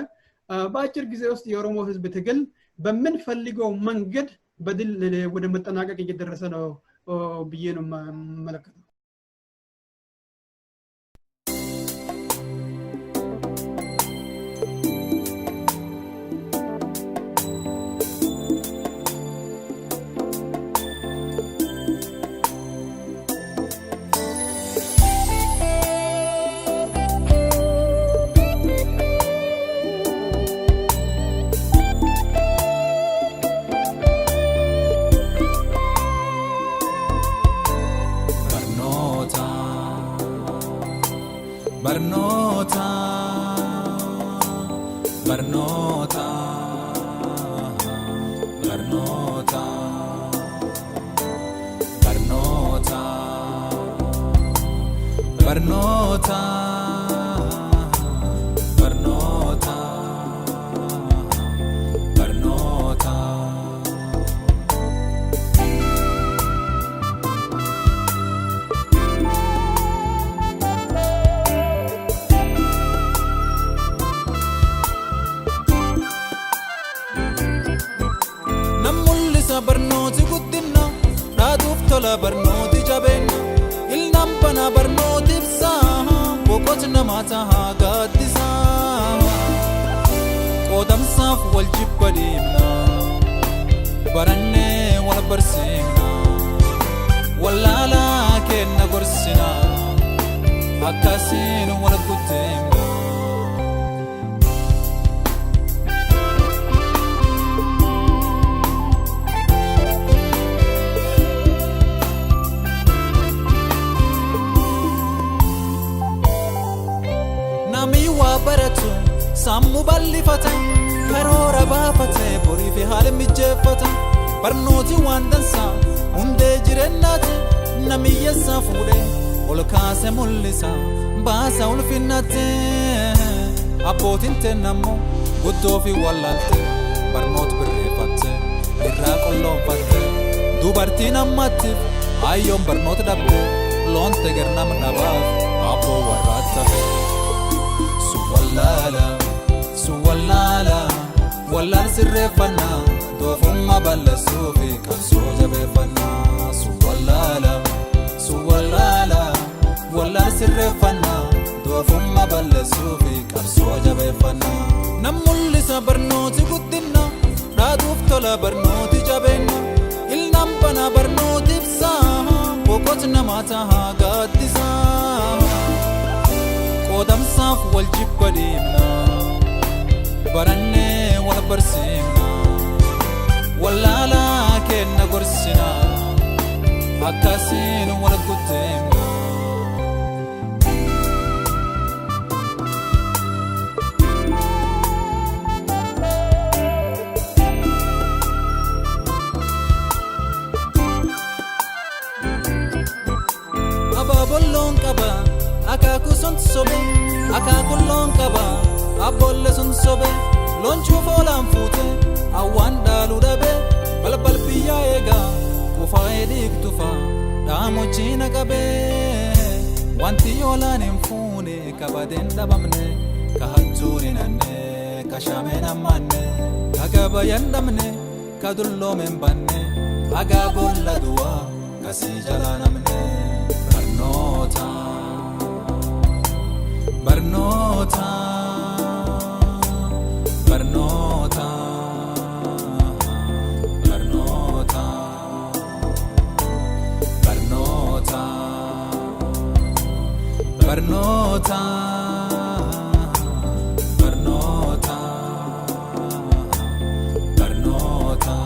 በአጭር ጊዜ ውስጥ የኦሮሞ ህዝብ ትግል በመንፈልገው መንገድ በድል ወደ መጠናቀቅ እየደረሰ ነው ብዬ ነው መለከተው barnooti guddina dhaadhuuf tola barnooti jabeenya ilnampana barnootiif saa boqochi namaa tahaa gaaddisaa qoodamsaaf wal jibba deemna barannee wal barsiifna wallaalaa kenna gorsina akkasiin wal gutteemna baratu sammu ballifata karoora baafate borii fi haala mijjeeffata barnooti waan dansa hundee jireenyaati namiyyeessaa fuudhee ol kaase mul'isa baasa ulfinnaatti abbootiin teennammoo guddoo fi wallaalte barnoota birreeffatte irraa qolloonfatte dubartiin ammattiif ayyoon barnoota dhabde loonte garnam dhabaaf abboo warraatti suwallala wallaan sirreeffanna doofumma balleessuu fi qabsoo jabeeffanna suwallala wallaan sirreeffanna doofumma balleessuu fi qabsoo jabeeffanna nam mul'isa barnooti guddina dhaadhuuf tola barnooti jabeenya ilnaan bana barnootiif saa boqochi namaa tahaa gaaddisaa qoodamsaaf wal jibba deemna barannee wal barsiifna wallaalaa kenna gorsina akkasiin wal gutteemna abaabolloon qaba akaaku sun sobe akaakulloon qaba abbolle sun sobe lonchuu foolaan fuute awwaan dhaaluu dhabe balbal biyyaa eegaa kufaa'ee dhiigtufa dhaamochiina qabee wanti yoolaan hin fuune kabadeen dhabamne kahattuuni nanne kashaameen ammaanne kagabayan dhabne kadulloomen banne hagaa boolla duwaa kasii jalaa namne barnoota barnoota barnoota barnoota barnoota barnoota barnoota barnoota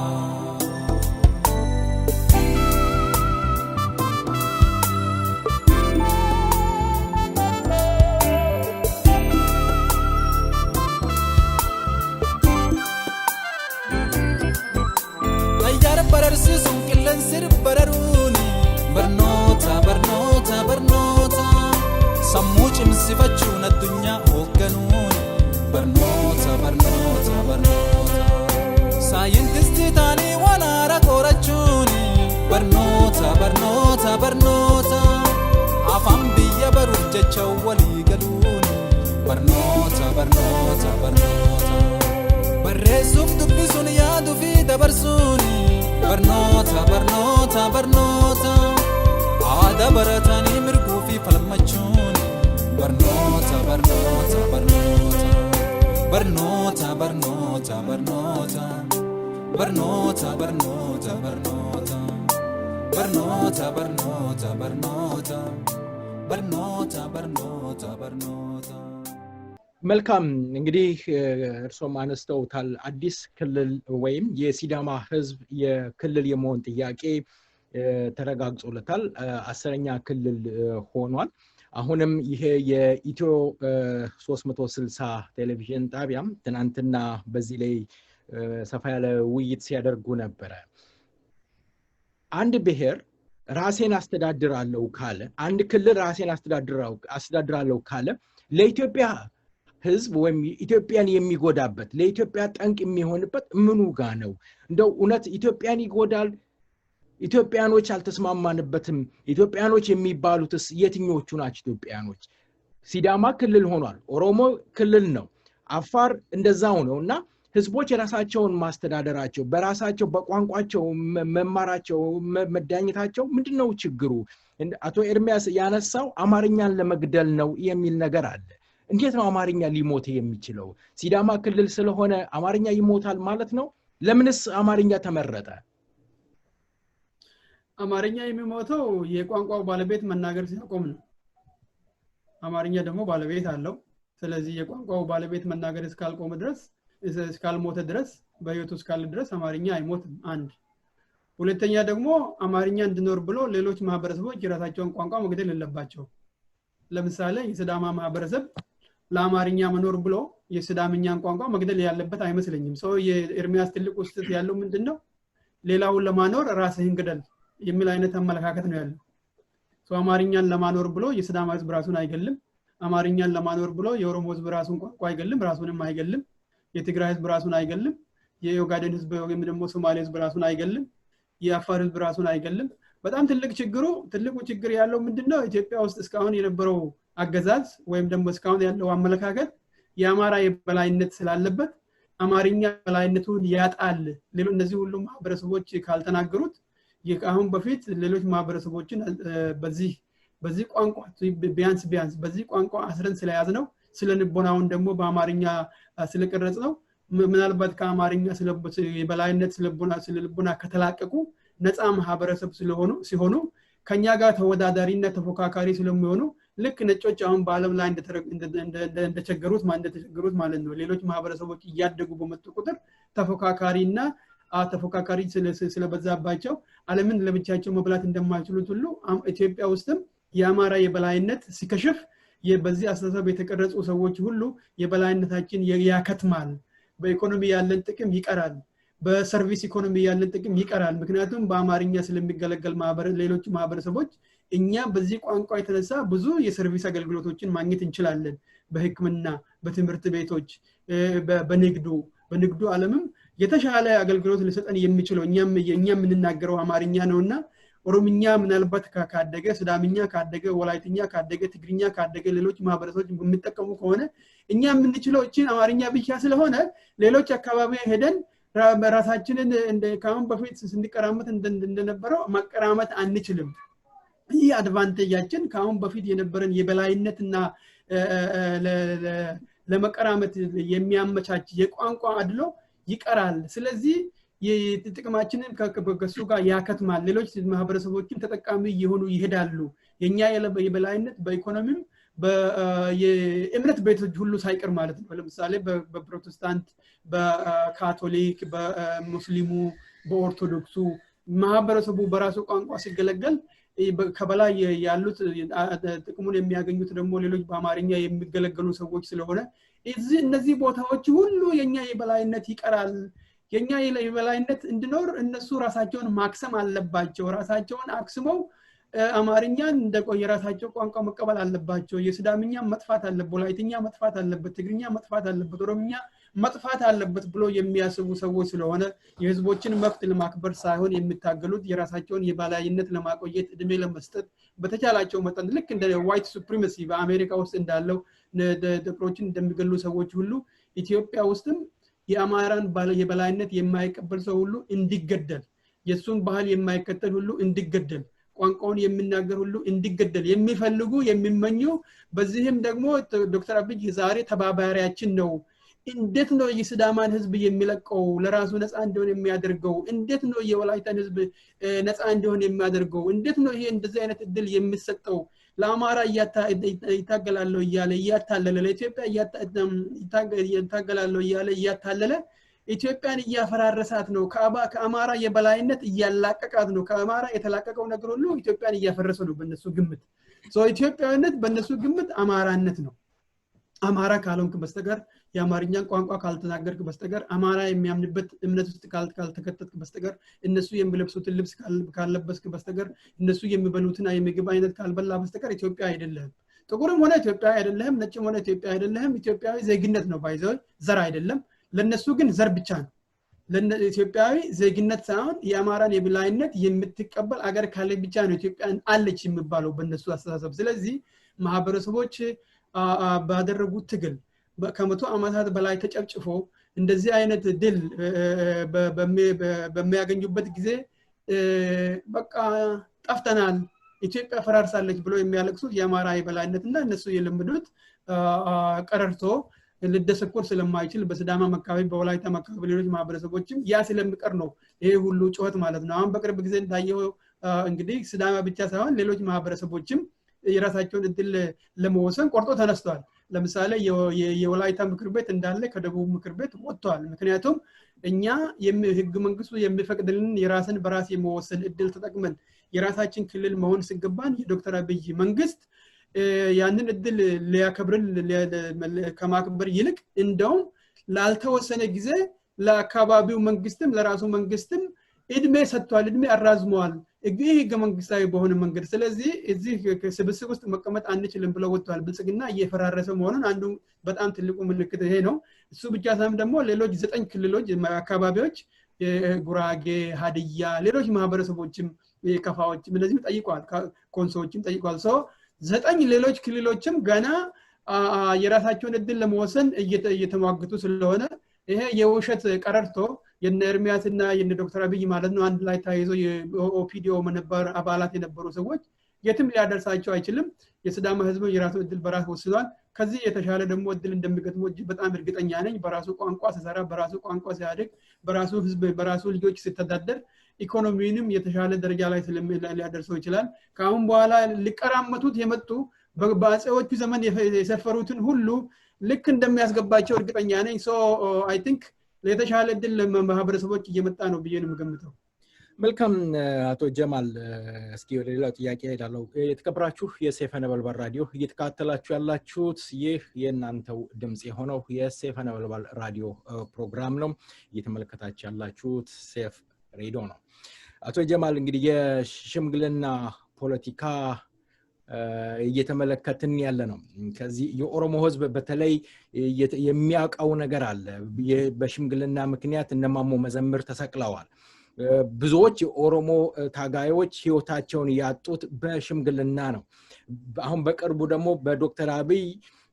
ayyar bararsiisuun qilleensir bararuuni barnoota barnoota barnoota sammuu cimsifachuun addunyaa hoogganuun barnoota barnoota barnoota saayintistii taanii waan haaraa qorachuun barnoota barnoota barnoota afaan biyya baruuf jecha walii galuun barnoota barnoota barnoota barreessuuf dubbisuun yaaduu fi dabarsuun barnoota barnoota barnoota aadaa baratanii mirguu fi falmachuun barnoota barnoota barnoota barnoota barnoota barnoota barnoota barnoota barnoota barnoota barnoota barnoota barnoota barnoota barnoota መልካም እንግዲህ እርሶም አነስተውታል አዲስ ክልል ወይም የሲዳማ ህዝብ የክልል የመሆን ጥያቄ ተረጋግጦለታል 10ኛ ክልል ሆኗል አሁንም ይሄ የኢትዮ 360 ቴሌቪዥን ጣቢያም ትናንትና በዚህ ላይ ሰፋ ያለ ውይይት ሲያደርጉ ነበር አንድ ብሔር ራሴን አስተዳድራለሁ ካለ አንድ ክልል ራሴን አስተዳድራለሁ ካለ ለኢትዮጵያ ህዝብ ወይም ኢትዮጵያን የሚጎዳበት ለኢትዮጵያ ጠንቅ የሚሆንበት ምኑ ጋር ነው እንደው እውነት ኢትዮጵያን ይጎዳል ኢትዮጵያኖች አልተስማማንበትም ኢትዮጵያኖች የሚባሉትስ የትኞቹ ናቸው ኢትዮጵያኖች ሲዳማ ክልል ሆኗል ኦሮሞ ክልል ነው አፋር እንደዛው ነውና ህዝቦች የራሳቸውን ማስተዳደራቸው በራሳቸው በቋንቋቸው መማራቸው መዳኘታቸው ምንድነው ችግሩ አቶ ኤርሚያስ ያነሳው አማርኛን ለመግደል ነው የሚል ነገር አለ እንዴት ነው አማርኛ ሊሞት የሚችለው ሲዳማ ክልል ስለሆነ አማርኛ ይሞታል ማለት ነው ለምንስ አማርኛ ተመረጠ አማርኛ የሚሞተው የቋንቋው ባለቤት መናገር ሲያቆም ነው አማርኛ ደግሞ ባለቤት አለው ስለዚህ የቋንቋው ባለቤት መናገር እስካልቆመ ድረስ እስካልሞተ ድረስ በህይወቱ እስካለ ድረስ አማርኛ አይሞትም አንድ ሁለተኛ ደግሞ አማርኛ እንድኖር ብሎ ሌሎች ማህበረሰቦች የራሳቸውን ቋንቋ መግደል የለባቸው ለምሳሌ የሲዳማ ማህበረሰብ ለአማርኛ መኖር ብሎ የሲዳምኛን ቋንቋ መግደል ያለበት አይመስለኝም ሰው የኤርሚያስ ትልቅ ውስጥ ያለው ምንድነው ሌላውን ለማኖር ራስህን ግደል የሚል አይነት አመለካከት ነው ያለው ሰው አማርኛን ለማኖር ብሎ የሲዳማ ህዝብ ራሱን አይገልም አማርኛን ለማኖር ብሎ የኦሮሞ ህዝብ ራሱን ቋንቋ አይገልም ራሱንም አይገልም የትግራይ ህዝብ ራሱን አይገልም የኦጋዴን ህዝብ ወይም ደግሞ ሶማሌ ህዝብ ራሱን አይገልም የአፋር ህዝብ ራሱን አይገልም በጣም ትልቁ ችግር ያለው ምንድነው ኢትዮጵያ ውስጥ እስካሁን የነበረው አገዛዝ ወይም ደግሞ እስካሁን ያለው አመለካከት የአማራ የበላይነት ስላለበት አማርኛ በላይነቱን ያጣል ሌሎች እነዚህ ሁሉ ማህበረሰቦች ካልተናገሩት የአሁን በፊት ሌሎች ማህበረሰቦችን በዚህ ቋንቋ ቢያንስ በዚህ ቋንቋ አስረን ስለያዝነው ስለንቦናውን ደግሞ በአማርኛ ስለቀረጽ ነው ምናልባት ከአማርኛ የበላይነት ስለልቦና ከተላቀቁ ነፃ ማህበረሰብ ሲሆኑ ከኛ ጋር ተወዳዳሪና ተፎካካሪ ስለሚሆኑ ልክ ነጮች አሁን በአለም ላይ እንደተቸገሩት ማለት ነው ሌሎች ማህበረሰቦች እያደጉ በመጡ ቁጥር ተፎካካሪና ተፎካካሪ ስለበዛባቸው ዓለምን ለብቻቸው መብላት እንደማይችሉት ሁሉ ኢትዮጵያ ውስጥም የአማራ የበላይነት ሲከሽፍ በዚህ አስተሳሰብ የተቀረጹ ሰዎች ሁሉ የበላይነታችን ያከትማል በኢኮኖሚ ያለን ጥቅም ይቀራል በሰርቪስ ኢኮኖሚ ያለን ጥቅም ይቀራል ምክንያቱም በአማርኛ ስለሚገለገል ሌሎች ማህበረሰቦች እኛ በዚህ ቋንቋ የተነሳ ብዙ የሰርቪስ አገልግሎቶችን ማግኘት እንችላለን በህክምና በትምህርት ቤቶች በንግዱ ዓለምም የተሻለ አገልግሎት ሊሰጠን የሚችለው እኛም የምንናገረው አማርኛ ነውና ኦሮምኛ ምናልባት ካደገ ስዳምኛ ካደገ ወላይትኛ ካደገ ትግርኛ ካደገ ሌሎች ማህበረሰቦች የሚጠቀሙ ከሆነ እኛ የምንችለው እቺን አማርኛ ብቻ ስለሆነ ሌሎች አካባቢ ሄደን ራሳችንን ካሁን በፊት ስንቀራመት እንደነበረው ማቀራመት አንችልም ይህ አድቫንቴጃችን ካሁን በፊት የነበረን የበላይነትና ለመቀራመት የሚያመቻች የቋንቋ አድሎ ይቀራል ስለዚህ የጥቅማችንን ከሱ ጋር ያከትማል ሌሎች ማህበረሰቦችን ተጠቃሚ ይሆኑ ይሄዳሉ የኛ የበላይነት በኢኮኖሚም በየእምነት ቤቶች ሁሉ ሳይቀር ማለት ነው ለምሳሌ በፕሮቴስታንት በካቶሊክ በሙስሊሙ በኦርቶዶክሱ ማህበረሰቡ በራሱ ቋንቋ ሲገለገል ከበላይ ያሉት ጥቅሙን የሚያገኙት ደግሞ ሌሎች በአማርኛ የሚገለገሉ ሰዎች ስለሆነ እነዚህ ቦታዎች ሁሉ የኛ የበላይነት ይቀራል የኛ የበላይነት እንድኖር እነሱ ራሳቸውን ማክሰም አለባቸው ራሳቸውን አክስመው አማርኛን እንደቆየ ራሳቸው ቋንቋ መቀበል አለባቸው የስዳምኛ መጥፋት አለበት ወላይትኛ መጥፋት አለበት ትግርኛ መጥፋት አለበት ኦሮምኛ መጥፋት አለበት ብሎ የሚያስቡ ሰዎች ስለሆነ የህዝቦችን መብት ለማክበር ሳይሆን የሚታገሉት የራሳቸውን የበላይነት ለማቆየት እድሜ ለመስጠት በተቻላቸው መጠን ልክ እንደ ዋይት ሱፕሪማሲ በአሜሪካ ውስጥ እንዳለው ጥቁሮችን እንደሚገሉ ሰዎች ሁሉ ኢትዮጵያ ውስጥም የአማራን የበላይነት የማይቀበል ሰው ሁሉ እንዲገደል የሱን ባህል የማይከተል ሁሉ እንዲገደል ቋንቋውን የሚናገር ሁሉ እንዲገደል የሚፈልጉ የሚመኙ በዚህም ደግሞ ዶክተር አብይ ዛሬ ተባባሪያችን ነው እንዴት ነው የስዳማን ህዝብ የሚለቀው ለራሱ ነፃ እንዲሆን የሚያደርገው እንዴት ነው የወላይታን ህዝብ ነፃ እንዲሆን የሚያደርገው እንዴት ነው ይሄ እንደዚህ አይነት እድል የሚሰጠው ለአማራ ይታገላል እያለ ያታለለ ለኢትዮጵያ ይታገላል እያለ ያታለለ ኢትዮጵያን ያፈራረሳት ነው ከአማራ የበላይነት ያላቀቃት ነው ከአማራ የተላቀቀው ነገር ሁሉ ኢትዮጵያን ያፈረሰው ነው በእነሱ ግምት ኢትዮጵያዊነት በእነሱ ግምት አማራነት ነው አማራ ካልሆንክ በስተቀር የአማርኛን ቋንቋ ካልተናገርክ በስተቀር አማራ የሚያምንበት እምነት ውስጥ ካልተከተትክ በስተቀር እነሱ የሚለብሱትን ልብስ ካልለበስክ በስተቀር እነሱ የሚበሉትን የምግብ አይነት ካልበላ በስተቀር ኢትዮጵያ አይደለም ጥቁርም ሆነ ኢትዮጵያ አይደለም ነጭም ሆነ ኢትዮጵያ አይደለም ኢትዮጵያዊ ዜግነት ነው ባይዘው ዘር አይደለም ለነሱ ግን ዘር ብቻ ነው ለኢትዮጵያዊ ዜግነት ሳይሆን የአማራን የበላይነት የምትቀበል አገር ካለ ብቻ ነው ኢትዮጵያን አለች የሚባለው በእነሱ አስተሳሰብ ስለዚህ ማህበረሰቦች ባደረጉት ትግል ከመቶ አመታት በላይ ተጨብጭፎ እንደዚህ አይነት ድል በሚያገኙበት ጊዜ በቃ ጠፍተናል ኢትዮጵያ ፈራርሳለች ብሎ የሚያለቅሱት የአማራ የበላይነትና እነሱ የለምዱት ቀረርቶ ለደሰኮር ስለማይችል በስዳማ አካባቢ በወላይታ አካባቢ ሌሎች ማህበረሰቦችም ያ ስለሚቀር ነው ይሄ ሁሉ ጩኸት ማለት ነው አሁን በቅርብ ጊዜ እንዳየው እንግዲህ ስዳማ ብቻ ሳይሆን ሌሎች ማህበረሰቦችም የራሳቸውን እድል ለመወሰን ቆርጦ ተነስተዋል ለምሳሌ የወላይታ ምክር ቤት እንዳለ ከደቡብ ምክር ቤት ወጥቷል ምክንያቱም እኛ ህግ መንግስቱ የሚፈቅድልን የራስን በራስ የመወሰን እድል ተጠቅመን የራሳችን ክልል መሆን ሲገባን የዶክተር አብይ መንግስት ያንን እድል ሊያከብርን ከማክበር ይልቅ እንደው ላልተወሰነ ጊዜ ለአካባቢው መንግስትም ለራሱ መንግስትም እድሜ ሰጥቷል እድሜ አራዝመዋል ህገ መንግስታዊ በሆነ መንገድ ስለዚህ እዚህ ስብስብ ውስጥ መቀመጥ አንችልም ብለው ወጥቷል ብልጽግና እየፈራረሰ መሆኑን አንዱ በጣም ትልቁ ምልክት ይሄ ነው እሱ ብቻ ሳይሆን ደግሞ ሌሎች 9 ክልሎች አካባቢዎች ጉራጌ ሀዲያ ሌሎች ማህበረሰቦችም ከፋዎች እነዚህ ጠይቋል ኮንሶዎችም ጠይቋል ሰው 9 ሌሎች ክልሎችም ገና የራሳቸውን እድል ለመወሰን እየተሟገቱ ስለሆነ ይሄ የውሸት ቀረርቶ የነ ኤርሚያስና የነ ዶክተር አብይ ማለት ነው አንድ ላይ ታይዞ የኦፒዲኦ መንበር አባላት የነበሩ ሰዎች የትም ሊያደርሳቸው አይችልም የስዳማ ህዝብ የራሱ እድል በራሱ ወስኗል ከዚህ የተሻለ ደግሞ እድል እንደሚገጥመው በጣም እርግጠኛ ነኝ በራሱ ቋንቋ ሲሰራ በራሱ ቋንቋ ሲያድግ በራሱ ህዝብ በራሱ ልጆች ሲተዳደር ኢኮኖሚንም የተሻለ ደረጃ ላይ ሊያደርሰው ይችላል ካሁን በኋላ ሊቀራመቱት የመጡ በአጼዎቹ ዘመን የሰፈሩትን ሁሉ ልክ እንደሚያስገባቸው እርግጠኛ ነኝ ሶ አይ ቲንክ ለተሻለ እድል ማህበረሰቦች እየመጣ ነው ብዬ ነው የምገምተው መልካም አቶ ጀማል እስኪ ወደ ሌላው ጥያቄ ሄዳለሁ የተከበራችሁ የሰይፈ ነበልባል ራዲዮ እየተከታተላችሁ ያላችሁት ይህ የእናንተው ድምጽ የሆነው የሰይፈ ነበልባል ራዲዮ ፕሮግራም ነው እየተመለከታችሁ ያላችሁት ሰይፍ ሬዲዮ ነው አቶ ጀማል እንግዲህ የሽምግልና ፖለቲካ እየተመለከትን ያለ ነው ከዚህ የኦሮሞ ህዝብ በተለይ የሚያውቀው ነገር አለ በሽምግልና ምክንያት እነማሞ መዘምር ተሰቅለዋል ብዙዎች የኦሮሞ ታጋዮች ህይወታቸውን ያጡት በሽምግልና ነው። አሁን በቅርቡ ደግሞ በዶክተር አብይ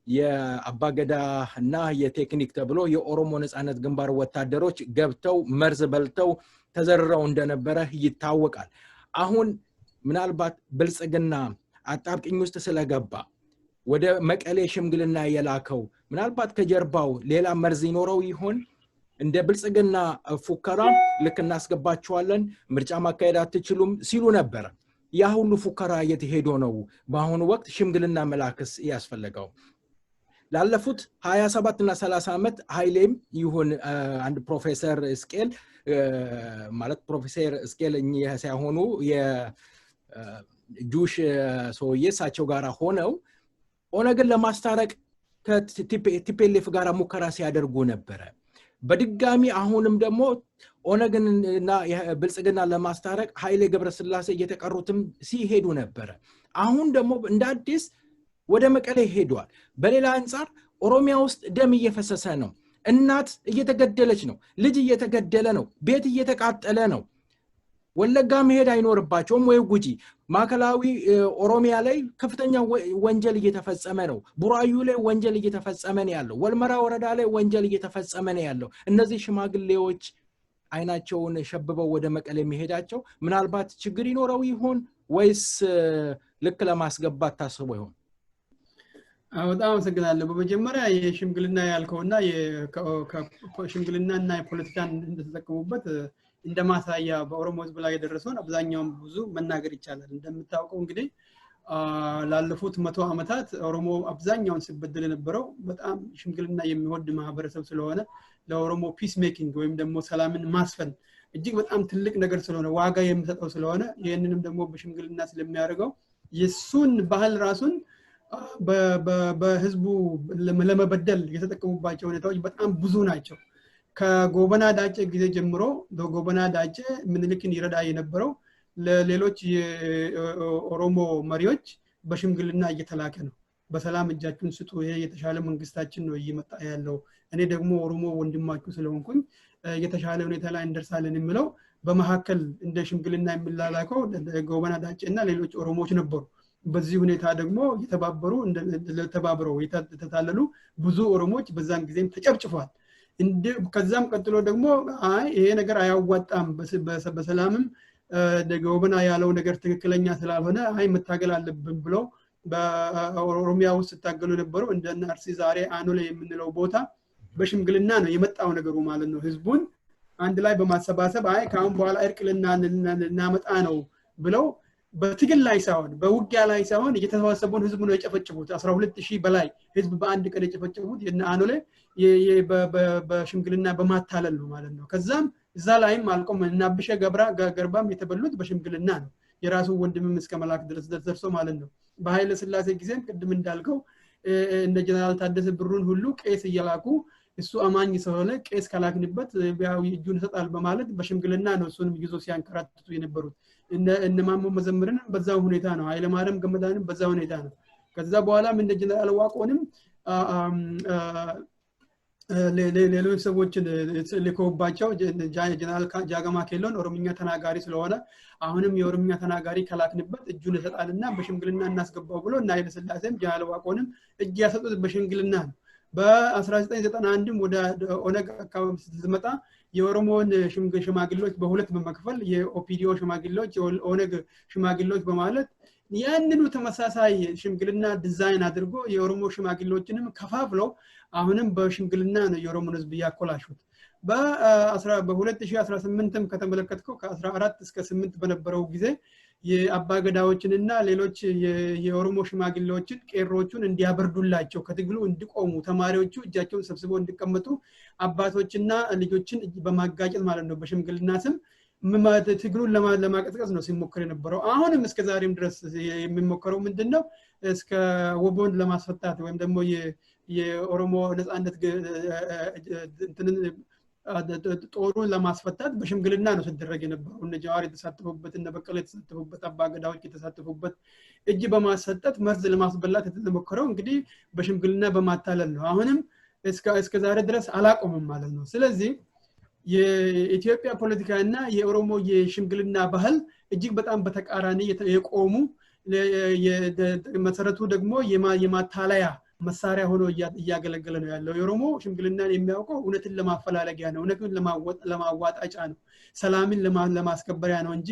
የአባገዳ እና የቴክኒክ ተብሎ የኦሮሞ ነጻነት ግንባር ወታደሮች ገብተው መርዝ በልተው ተዘርረው እንደነበረ ይታወቃል። አሁን ምናልባት ብልጽግና አጣብቂኝ ውስጥ ስለገባ ወደ መቀሌ ሽምግልና የላከው ምናልባት ከጀርባው ሌላ መርዝ ይኖረው ይሆን? እንደ ብልጽግና ፉከራ ልክ እናስገባቸዋለን ምርጫ ማካሄድ አትችሉም ሲሉ ነበር። ያ ሁሉ ፉከራ የት ሄዶ ነው በአሁኑ ወቅት ሽምግልና መላክስ ያስፈልገው? ላለፉት 27 እና 30 ዓመት ኃይሌም ይሁን አንድ ፕሮፌሰር እስቄል ማለት ፕሮፌሰር እስቄል ሳይሆኑ የጁሽ ሰውዬ እሳቸው ጋር ሆነው ኦነግን ለማስታረቅ ከቲፒኤልኤፍ ጋር ሙከራ ሲያደርጉ ነበረ። በድጋሚ አሁንም ደግሞ ኦነግንና ብልጽግና ለማስታረቅ ኃይሌ ገብረስላሴ እየተቀሩትም ሲሄዱ ነበረ። አሁን ደግሞ እንደ አዲስ ወደ መቀሌ ሄዷል። በሌላ አንፃር ኦሮሚያ ውስጥ ደም እየፈሰሰ ነው። እናት እየተገደለች ነው። ልጅ እየተገደለ ነው። ቤት እየተቃጠለ ነው። ወለጋ መሄድ አይኖርባቸውም ወይ ጉጂ ማከላዊ ኦሮሚያ ላይ ከፍተኛ ወንጀል እየተፈጸመ ነው። ቡራዩ ላይ ወንጀል እየተፈጸመ ነው ያለው። ወልመራ ወረዳ ላይ ወንጀል እየተፈጸመ ነው ያለው። እነዚህ ሽማግሌዎች አይናቸውን ሸብበው ወደ መቀሌ መሄዳቸው ምናልባት ችግር ይኖረው ይሆን ወይስ ልክ ለማስገባት ታስቦ ይሆን? በጣም አመሰግናለሁ። በመጀመሪያ የሽምግልና ያልከውና ሽምግልናና የፖለቲካን እንደተጠቀሙበት እንደማሳያ በኦሮሞ ህዝብ ላይ የደረሰውን አብዛኛውን ብዙ መናገር ይቻላል። እንደምታውቀው እንግዲህ ላለፉት 100 ዓመታት ኦሮሞ አብዛኛውን ሲበደል የነበረው በጣም ሽምግልና የሚወድ ማህበረሰብ ስለሆነ ለኦሮሞ ፒስ ሜኪንግ ወይም ደግሞ ሰላምን ማስፈን እጅግ በጣም ትልቅ ነገር ስለሆነ ዋጋ የሚሰጠው ስለሆነ ይሄንንም ደግሞ በሽምግልና ስለሚያደርገው የሱን ባህል ራሱን በህዝቡ ለመበደል የተጠቀሙባቸው ሁኔታዎች በጣም ብዙ ናቸው። ከጎበና ዳጨ ጊዜ ጀምሮ በጎበና ዳጨ ምኒልክን ይረዳ የነበረው ለሌሎች የኦሮሞ መሪዎች በሽምግልና እየተላከ ነው። በሰላም እጃችሁን ስጡ፣ ይሄ የተሻለ መንግስታችን ነው እየመጣ ያለው፣ እኔ ደግሞ ኦሮሞ ወንድማችሁ ስለሆንኩኝ የተሻለ ሁኔታ ላይ እንደርሳለን የሚለው በመሐከል እንደ ሽምግልና የሚላላከው ጎበና ዳጨ እና ሌሎች ኦሮሞዎች ነበሩ። በዚህ ሁኔታ ደግሞ ተባብረው የተታለሉ ብዙ ኦሮሞዎች በዛን ጊዜም ተጨብጭፏል። ከዛም ቀጥሎ ደግሞ ይሄ ነገር አያዋጣም በሰላምም ጎበና ያለው ነገር ትክክለኛ ስላልሆነ መታገል አለብን ብለው በኦሮሚያ ውስጥ ታገሉ ነበሩ። እንደና አርሲ ዛሬ አኖሌ የምንለው ቦታ በሽምግልና ነው የመጣው ነገሩ ማለት ነው። ህዝቡን አንድ ላይ በማሰባሰብ ካሁን በኋላ እርቅ ልናመጣ ነው ብለው በትግል ላይ ሳይሆን በውጊያ ላይ ሳይሆን እየተሰባሰቡን ህዝቡ ነው የጨፈጨፉት። 12000 በላይ ህዝብ በአንድ ቀን የጨፈጨፉት የና አኖሌ በሽምግልና በማታለል ነው ማለት ነው። ከዛም እዛ ላይም አልቆም እና ብሸ ገርባም የተበሉት በሽምግልና ነው። የራሱ ወንድምም እስከ መላክ ድረስ ደርሶ ማለት ነው። በኃይለ ሥላሴ ጊዜም ቅድም እንዳልከው እንደ ጀነራል ታደሰ ብሩን ሁሉ ቄስ እየላኩ እሱ አማኝ ስለሆነ ቄስ ከላክንበት ያው እጁን ይሰጣል በማለት በሽምግልና ነው እሱንም ይዞ ሲያንከራትቱ የነበሩት። እነ ማሞ መዘምርን በዛው ሁኔታ ነው። ኃይለ ማርያም ገመዳንም በዛው ሁኔታ ነው። ከዛ በኋላም እንደ ጀነራል ዋቆንም ሌሎች ሰዎችን ልኮባቸው ጀነራል ጃገማ ኬሎን ኦሮምኛ ተናጋሪ ስለሆነ አሁንም የኦሮምኛ ተናጋሪ ከላክንበት እጁን ይሰጣልና በሽምግልና እናስገባው ብሎ እና ኃይለ ሥላሴም ጀነራል ዋቆንም እጅ ያሰጡት በሽምግልና ነው። በ1991 ወደ ኦነግ አካባቢ ስትመጣ የኦሮሞን ሽማግሌዎች በሁለት በመክፈል የኦፒዲዮ ሽማግሌዎች የኦነግ ሽማግሌዎች በማለት ያንኑ ተመሳሳይ ሽምግልና ዲዛይን አድርጎ የኦሮሞ ሽማግሌዎችንም ከፋፍሎ አሁንም በሽምግልና ነው የኦሮሞን ህዝብ ያኮላሹት። በ2018ም ከተመለከተው ከ14 እስከ 8 በነበረው ጊዜ የአባገዳዎችንና ሌሎች የኦሮሞ ሽማግሌዎችን ቄሮቹን እንዲያበርዱላቸው ከትግሉ እንዲቆሙ ተማሪዎቹ እጃቸውን ሰብስበው እንዲቀመጡ አባቶችና ልጆችን በማጋጨት ማለት ነው በሽምግልና ስም ትግሉን ለማቀዝቀዝ ነው ሲሞከር የነበረው። አሁንም እስከ ዛሬም ድረስ የሚሞከረው ምንድነው? እስከ ወቦን ለማስፈታት ወይም ደግሞ የኦሮሞ ነጻነት ጦሩን ለማስፈታት በሽምግልና ነው ሲደረግ የነበረው። እነ ጃዋር የተሳተፉበት እነ በቀለ የተሳተፉበት አባገዳዎች የተሳተፉበት እጅ በማሰጠት መርዝ ለማስበላት የተሞከረው እንግዲህ በሽምግልና በማታለል ነው። አሁንም እስከ ዛሬ ድረስ አላቆመም ማለት ነው። ስለዚህ የኢትዮጵያ ፖለቲካና የኦሮሞ የሽምግልና ባህል እጅግ በጣም በተቃራኒ የቆሙ መሰረቱ ደግሞ የማታለያ መሳሪያ ሆኖ እያገለገለ ነው ያለው የኦሮሞ ሽምግልናን የሚያውቀው እውነትን ለማፈላለጊያ ነው እውነትን ለማዋጣጫ ነው ሰላምን ለማስከበሪያ ነው እንጂ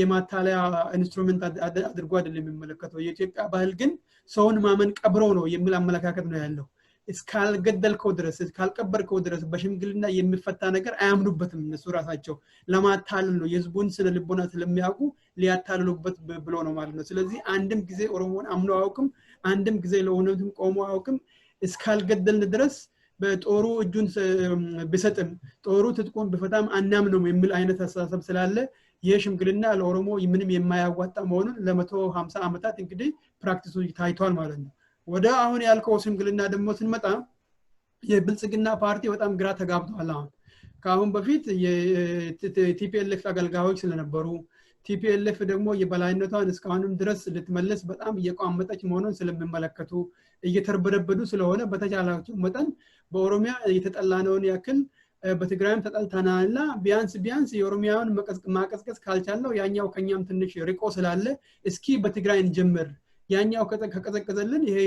የማታለያ ኢንስትሩመንት አድርጎ አይደለም የሚመለከተው የኢትዮጵያ ባህል ግን ሰውን ማመን ቀብሮ ነው የሚል አመለካከት ነው ያለው እስካልገደልከው ድረስ እስካልቀበርከው ድረስ በሽምግልና የሚፈታ ነገር አያምኑበትም እነሱ ራሳቸው ለማታለል ነው የህዝቡን ስነ ልቦና ስለሚያውቁ ሊያታልሉበት ብሎ ነው ማለት ነው ስለዚህ አንድም ጊዜ ኦሮሞን አምኖ አውቅም አንድም ጊዜ ለኦነግም ቆሞ አውቅም እስካልገደልን ድረስ በጦሩ እጁን ቢሰጥም ጦሩ ትጥቁን ቢፈታም አናምነው የሚል አይነት አስተሳሰብ ስላለ የሽምግልና ለኦሮሞ ምንም የማያዋጣ መሆኑን ለ150 ዓመታት እንግዲህ ፕራክቲሱ ታይቷል ማለት ነው ወደ አሁን ያልከው ሽምግልና ደግሞ ስንመጣ የብልጽግና ፓርቲ በጣም ግራ ተጋብቷል አሁን ካሁን በፊት የቲፒኤልኤፍ አገልጋዮች ስለነበሩ ቲፒኤልኤፍ ደግሞ የበላይነቷን እስካሁንም ድረስ ልትመለስ በጣም እየቋመጠች መሆኑን ስለሚመለከቱ እየተርበረበዱ ስለሆነ በተቻላቸው መጠን በኦሮሚያ የተጠላነውን ያክል በትግራይም ተጠልተናልና ቢያንስ የኦሮሚያውን ማቀዝቀዝ ካልቻለው ያኛው ከኛም ትንሽ ርቆ ስላለ እስኪ በትግራይ እንጀምር ያኛው ከቀዘቀዘልን ይሄ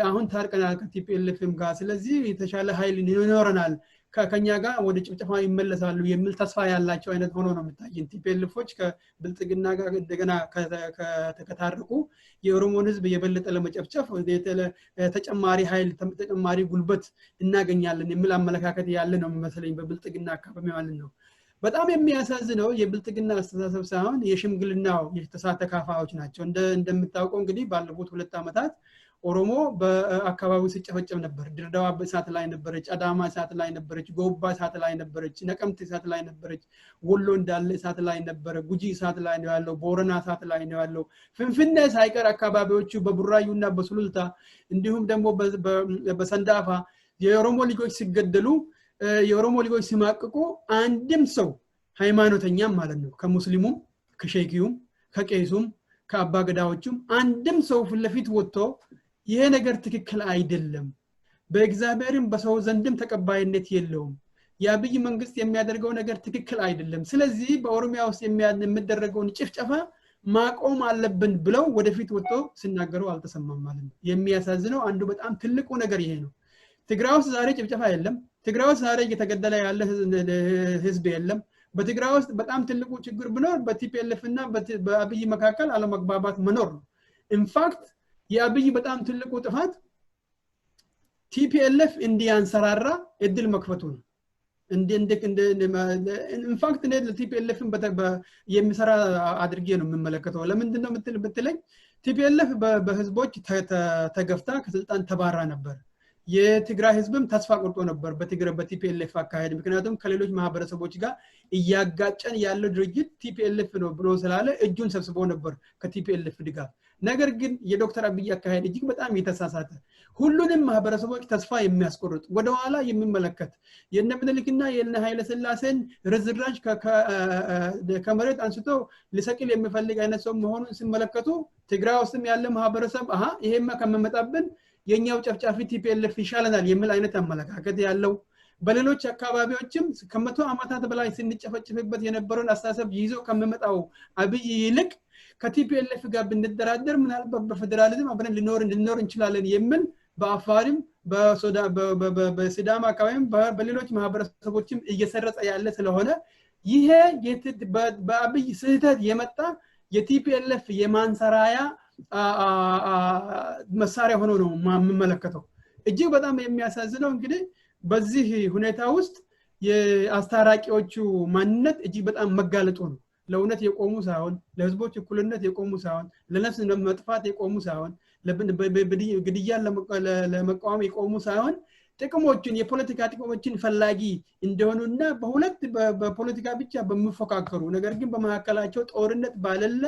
አሁን ታርቀናል ከቲፒኤልኤፍም ጋር ስለዚህ የተሻለ ኃይል ይኖረናል ከኛ ጋር ወደ ጭፍጨፋ ይመለሳሉ የሚል ተስፋ ያላቸው አይነት ሆኖ ነው የሚታየን ቲፒኤልኤፎች ከብልጽግና ጋር እንደገና ከተከታረቁ የኦሮሞን ህዝብ የበለጠ ለመጨፍጨፍ ተጨማሪ ኃይል ተጨማሪ ጉልበት እናገኛለን የሚል አመለካከት ያለ ነው መሰለኝ በብልጽግና አካባቢ ማለት ነው በጣም የሚያሳዝነው የብልጽግና አስተሳሰብ ሳይሆን የሽምግልናው የተሳተካፋዎች ናቸው እንደምታውቀው እንግዲህ ባለፉት 2 ዓመታት ኦሮሞ በአካባቢው ሲጨፈጨፍ ነበር ድርዳዋ በእሳት ላይ ነበረች አዳማ እሳት ላይ ነበረች ጎባ እሳት ላይ ነበረች ነቀምት እሳት ላይ ነበረች ወሎ እንዳለ እሳት ላይ ነበረ ጉጂ እሳት ላይ ነው ያለው ቦረና እሳት ላይ ነው ያለው ፍንፍኔ ሳይቀር አካባቢዎቹ በቡራዩና በሱሉልታ እንዲሁም ደግሞ በሰንዳፋ የኦሮሞ ልጆች ሲገደሉ የኦሮሞ ልጆች ሲማቅቁ አንድም ሰው ሃይማኖተኛም ማለት ነው ከሙስሊሙም ከሼኪዩም ከቄሱም ከአባገዳዎቹም አንድም ሰው ፍለፊት ወጥቶ ይሄ ነገር ትክክል አይደለም በእግዚአብሔርም በሰው ዘንድም ተቀባይነት የለውም ያብይ መንግስት የሚያደርገው ነገር ትክክል አይደለም ስለዚህ በኦሮሚያ ውስጥ የሚደረገውን ጭፍጨፋ ማቆም አለብን ብለው ወደፊት ወጥቶ ሲናገሩ አልተሰማም ማለት ነው የሚያሳዝነው አንዱ በጣም ትልቁ ነገር ይሄ ነው ትግራይ ውስጥ ዛሬ ጭፍጨፋ የለም ትግራይ ውስጥ ዛሬ እየተገደለ ያለ ህዝብ የለም በትግራይ ውስጥ በጣም ትልቁ ችግር ቢኖር በቲፒኤልኤፍ እና በአብይ መካከል አለመግባባት መኖር ነው ኢንፋክት የአብይ በጣም ትልቁ ጥፋት ቲፒኤልኤፍ እንዲያንሰራራ እድል መክፈቱ ነው ኢንፋክት እኔ ለቲፒኤልኤፍን የሚሰራ አድርጌ ነው የምመለከተው ለምንድን ነው ብትለኝ ቲፒኤልኤፍ በህዝቦች ተገፍታ ከስልጣን ተባራ ነበር የትግራይ ህዝብም ተስፋ ቆርጦ ነበር በቲፒኤልኤፍ አካሄድ ምክንያቱም ከሌሎች ማህበረሰቦች ጋር እያጋጨን ያለው ድርጅት ቲፒኤልኤፍ ነው ብሎ ስላለ እጁን ሰብስቦ ነበር ከቲፒኤልኤፍ ድጋፍ ነገር ግን የዶክተር አብይ አካሄድ እጅግ በጣም የተሳሳተ ሁሉንም ማህበረሰቦች ተስፋ የሚያስቆርጥ ወደ ኋላ የሚመለከት የነምንልክና የነ ኃይለ ሥላሴን ርዝራጅ ከመሬት አንስቶ ሊሰቅል የሚፈልግ አይነት ሰው መሆኑን ሲመለከቱ ትግራይ ውስጥም ያለ ማህበረሰብ ይሄማ ከመመጣብን የኛው ጨፍጫፊ ቲፒኤልኤፍ ይሻለናል የሚል አይነት አመለካከት ያለው በሌሎች አካባቢዎችም ከመቶ ዓመታት በላይ ስንጨፈጭፍበት የነበረውን አስተሳሰብ ይዞ ከመመጣው አብይ ይልቅ ከቲፒኤልኤፍ ጋር ብንደራደር ምናልባት በፌደራሊዝም አብረን ልንኖር እንችላለን የሚል በአፋርም በሲዳማ አካባቢም በሌሎች ማህበረሰቦችም እየሰረጸ ያለ ስለሆነ ይሄ በአብይ ስህተት የመጣ የቲፒኤልኤፍ የማንሰራያ መሳሪያ ሆኖ ነው የምመለከተው እጅግ በጣም የሚያሳዝነው እንግዲህ በዚህ ሁኔታ ውስጥ የአስታራቂዎቹ ማንነት እጅግ በጣም መጋለጡ ነው ለእውነት የቆሙ ሳይሆን ለህዝቦች እኩልነት የቆሙ ሳይሆን ለነፍስ መጥፋት የቆሙ ሳይሆን ግድያን ለመቃወም የቆሙ ሳይሆን ጥቅሞችን የፖለቲካ ጥቅሞችን ፈላጊ እንደሆኑና በሁለት በፖለቲካ ብቻ በመፎካከሩ ነገር ግን በመካከላቸው ጦርነት ባለለ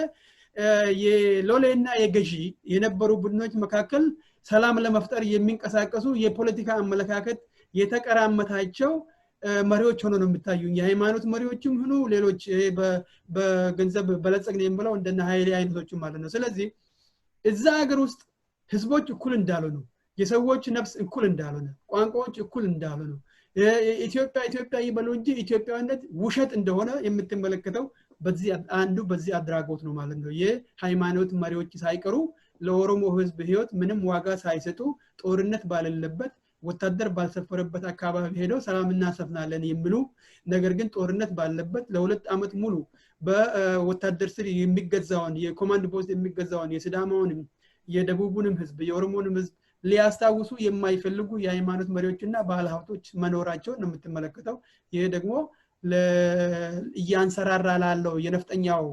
የሎሌና የገዢ የነበሩ ቡድኖች መካከል ሰላም ለመፍጠር የሚንቀሳቀሱ የፖለቲካ አመለካከት የተቀራመታቸው መሪዎች ሆኖ ነው የሚታዩኝ የሃይማኖት መሪዎችም ሆኑ ሌሎች በገንዘብ በለጸግን የሚለው እንደነ ኃይሌ አይነቶችም ማለት ነው ስለዚህ እዛ ሀገር ውስጥ ህዝቦች እኩል እንዳልሆኑ የሰዎች ነፍስ እኩል እንዳልሆነ ቋንቋዎች እኩል እንዳልሆኑ ኢትዮጵያ ይበሉ እንጂ ኢትዮጵያዊነት ውሸት እንደሆነ የምትመለከተው በዚህ አድራጎት ነው ማለት ነው። የሃይማኖት መሪዎች ሳይቀሩ ለኦሮሞ ህዝብ ህይወት ምንም ዋጋ ሳይሰጡ ጦርነት ባለለበት ወታደር ባልሰፈረበት አካባቢ ሄደው ሰላም እናሰፍናለን የሚሉ ነገር ግን ጦርነት ባለበት ለሁለት ዓመት ሙሉ በወታደር ስር የሚገዛውን የኮማንድ ፖስት የሚገዛውን የሲዳማውንም የደቡቡንም ህዝብ የኦሮሞንም ህዝብ ሊያስታውሱ የማይፈልጉ የሃይማኖት መሪዎችና ባለሀብቶች መኖራቸውን ነው የምትመለከተው። ይሄ ደግሞ ለያንሰራራ ላለው የነፍጠኛው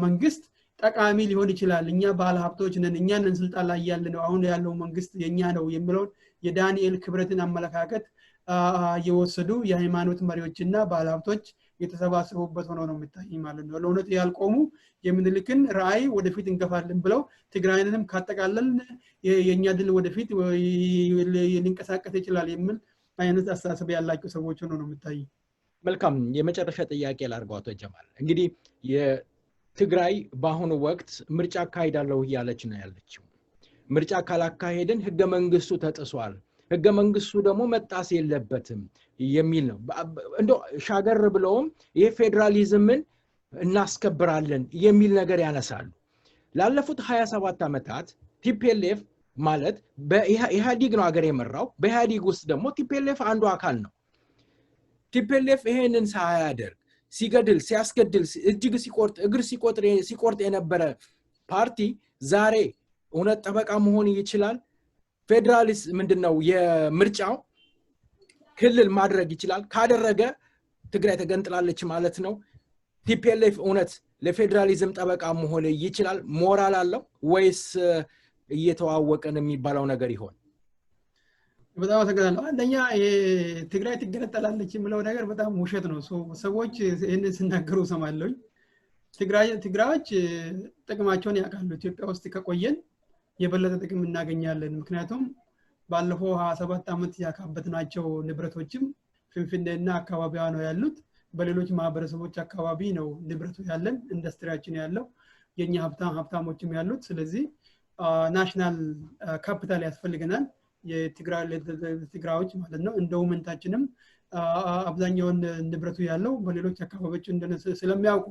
መንግስት ጠቃሚ ሊሆን ይችላል። እኛ ባለሀብቶች ነን፣ እኛ ነን ስልጣን ላይ ያለነው፣ አሁን ያለው መንግስት የኛ ነው የሚለው የዳንኤል ክብረትን አመለካከት የወሰዱ የሃይማኖት መሪዎችና ባለሀብቶች የተሰባሰቡበት ሆኖ ነው የሚታይ ማለት ነው። ለእውነት ያልቆሙ የምንልክን ራዕይ ወደፊት እንገፋለን ብለው ትግራይንም ካጠቃለልን የኛ ድል ወደፊት ሊንቀሳቀስ ይችላል የሚል አይነት አስተሳሰብ ያላቸው ሰዎች ሆኖ ነው የሚታይ። መልካም የመጨረሻ ጥያቄ ላድርገው አቶ ጀማል። እንግዲህ የትግራይ በአሁኑ ወቅት ምርጫ አካሂዳለሁ እያለች ነው ያለችው። ምርጫ ካላካሄድን ህገ መንግስቱ ተጥሷል፣ ህገ መንግስቱ ደግሞ መጣስ የለበትም የሚል ነው። እንደው ሻገር ብለውም ይሄ ፌደራሊዝምን እናስከብራለን የሚል ነገር ያነሳሉ። ላለፉት 27 ዓመታት ቲፒኤልኤፍ ማለት በኢህአዲግ ነው ሀገር የመራው። በኢህአዲግ ውስጥ ደግሞ ቲፒኤልኤፍ አንዱ አካል ነው። ቲፒኤልኤፍ ይሄንን ሳያደርግ ሲገድል ሲያስገድል እጅግ ሲቆርጥ እግር ሲቆርጥ የነበረ ፓርቲ ዛሬ እውነት ጠበቃ መሆን ይችላል? ፌደራሊስት ምንድነው የምርጫው ክልል ማድረግ ይችላል? ካደረገ ትግራይ ተገንጥላለች ማለት ነው። ቲፒኤልኤፍ እውነት ለፌደራሊዝም ጠበቃ መሆን ይችላል? ሞራል አለው ወይስ እየተዋወቀን የሚባለው ነገር ይሆን? በጣም አሰጋለሁ። አንደኛ ትግራይ ትገነጠላለች የሚለው ነገር በጣም ውሸት ነው። ሰዎች ይሄንን ሲናገሩ ሰማለሁ። ትግራዮች ጥቅማቸውን ያውቃሉ። ኢትዮጵያ ውስጥ ከቆየን የበለጠ ጥቅም እናገኛለን። ምክንያቱም ባለፈው 27 ዓመት ያካበትናቸው ንብረቶችም ፍንፍኔና አካባቢዋ ነው ያሉት። በሌሎች ማህበረሰቦች አካባቢ ነው ንብረቱ ያለን፣ ኢንዱስትሪያችን ያለው፣ የኛ ሀብታሞችም ያሉት። ስለዚህ ናሽናል ካፒታል ያስፈልገናል የትግራዮች ማለት ነው። እንደውም እንታችንም አብዛኛውን ንብረቱ ያለው በሌሎች አካባቢዎች ስለሚያውቁ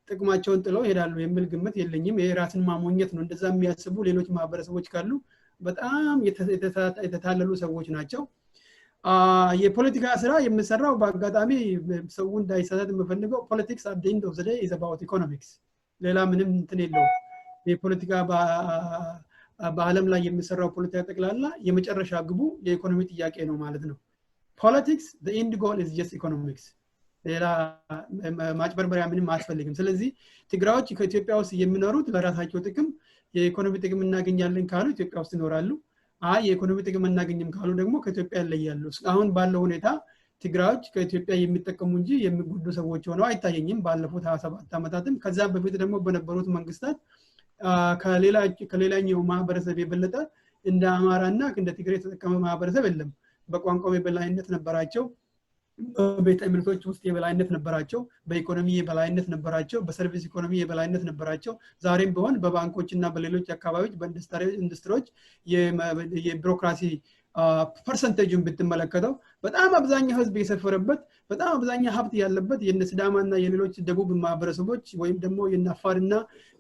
ጥቅማቸውን ጥለው ይሄዳሉ የሚል ግምት የለኝም። የራስን ማሞኘት ነው። እንደዛ የሚያስቡ ሌሎች ማህበረሰቦች ካሉ በጣም የተታለሉ ሰዎች ናቸው። የፖለቲካ ስራ የሚሰራው በአጋጣሚ ሰው እንዳይሳሳት የምፈልገው ፖለቲክስ at the end of the day is about economics። ሌላ ምንም እንትን የለው። የፖለቲካ በዓለም ላይ የሚሰራው ፖለቲካ ጠቅላላ የመጨረሻ ግቡ የኢኮኖሚ ጥያቄ ነው ማለት ነው። ፖለቲክስ the end goal is just economics። ሌላ ማጭበርበሪያ ምንም አያስፈልግም። ስለዚህ ትግራዮች ከኢትዮጵያ ውስጥ የሚኖሩት ለራሳቸው ጥቅም የኢኮኖሚ ጥቅም እናገኛለን ካሉ ኢትዮጵያ ውስጥ ይኖራሉ። የኢኮኖሚ ጥቅም እናገኝም ካሉ ደግሞ ከኢትዮጵያ ይለያሉ። አሁን ባለው ሁኔታ ትግራዮች ከኢትዮጵያ የሚጠቀሙ እንጂ የሚጎዱ ሰዎች ሆነው አይታየኝም። ባለፉት 27 ዓመታትም ከዛ በፊት ደግሞ በነበሩት መንግስታት ከሌላኛው ማህበረሰብ የበለጠ እንደ አማራና እንደ ትግራይ የተጠቀመ ማህበረሰብ የለም። በቋንቋው የበላይነት ነበራቸው፣ በቤተ እምነቶች ውስጥ የበላይነት ነበራቸው፣ በኢኮኖሚ የበላይነት ነበራቸው፣ በሰርቪስ ኢኮኖሚ የበላይነት ነበራቸው። ዛሬም ቢሆን በባንኮችና በሌሎች አካባቢዎች በኢንዱስትሪዎች የቢሮክራሲ ፐርሰንቴጁን ብትመለከተው በጣም አብዛኛው ህዝብ የሰፈረበት በጣም አብዛኛው ሀብት ያለበት የነሲዳማና የሌሎች ደቡብ ማህበረሰቦች ወይም ደግሞ የናፋርና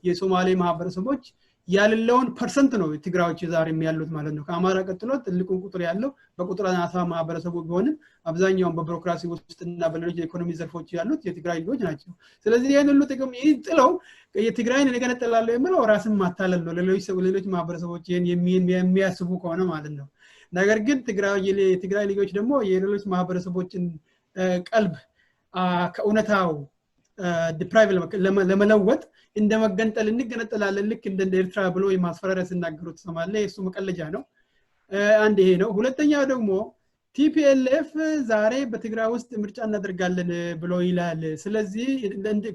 የሶማሌ ማህበረሰቦች ያለውን ፐርሰንት ነው ትግራዮች ዛሬም ያሉት ማለት ነው። ከአማራ ቀጥሎ ትልቁን ቁጥር ያለው በቁጥር አናሳ ማህበረሰቡ ቢሆንም አብዛኛው በቢሮክራሲ ውስጥና በሌሎች የኢኮኖሚ ዘርፎች ያሉት የትግራይ ልጆች ናቸው። ስለዚህ ይሄን ሁሉ ጥቅም ይጥለው የትግራይን ነገነጠላለው የሚለው ራስን ማታለል ነው ለሌሎች ማህበረሰቦች ይሄን የሚያስቡ ከሆነ ማለት ነው። ነገር ግን ትግራይ ልጆች ደግሞ የሌሎች ማህበረሰቦችን ቀልብ ከእውነታው ዲፕራይቭ ለመለወጥ እንደመገንጠል እንገነጠላለን ልክ እንደ ኤርትራ ብሎ የማስፈራሪያ ሲናገሩት ሰማለ። እሱ መቀለጃ ነው። አንድ ይሄ ነው። ሁለተኛው ደግሞ ቲፒኤልኤፍ ዛሬ በትግራይ ውስጥ ምርጫ እናደርጋለን ብሎ ይላል። ስለዚህ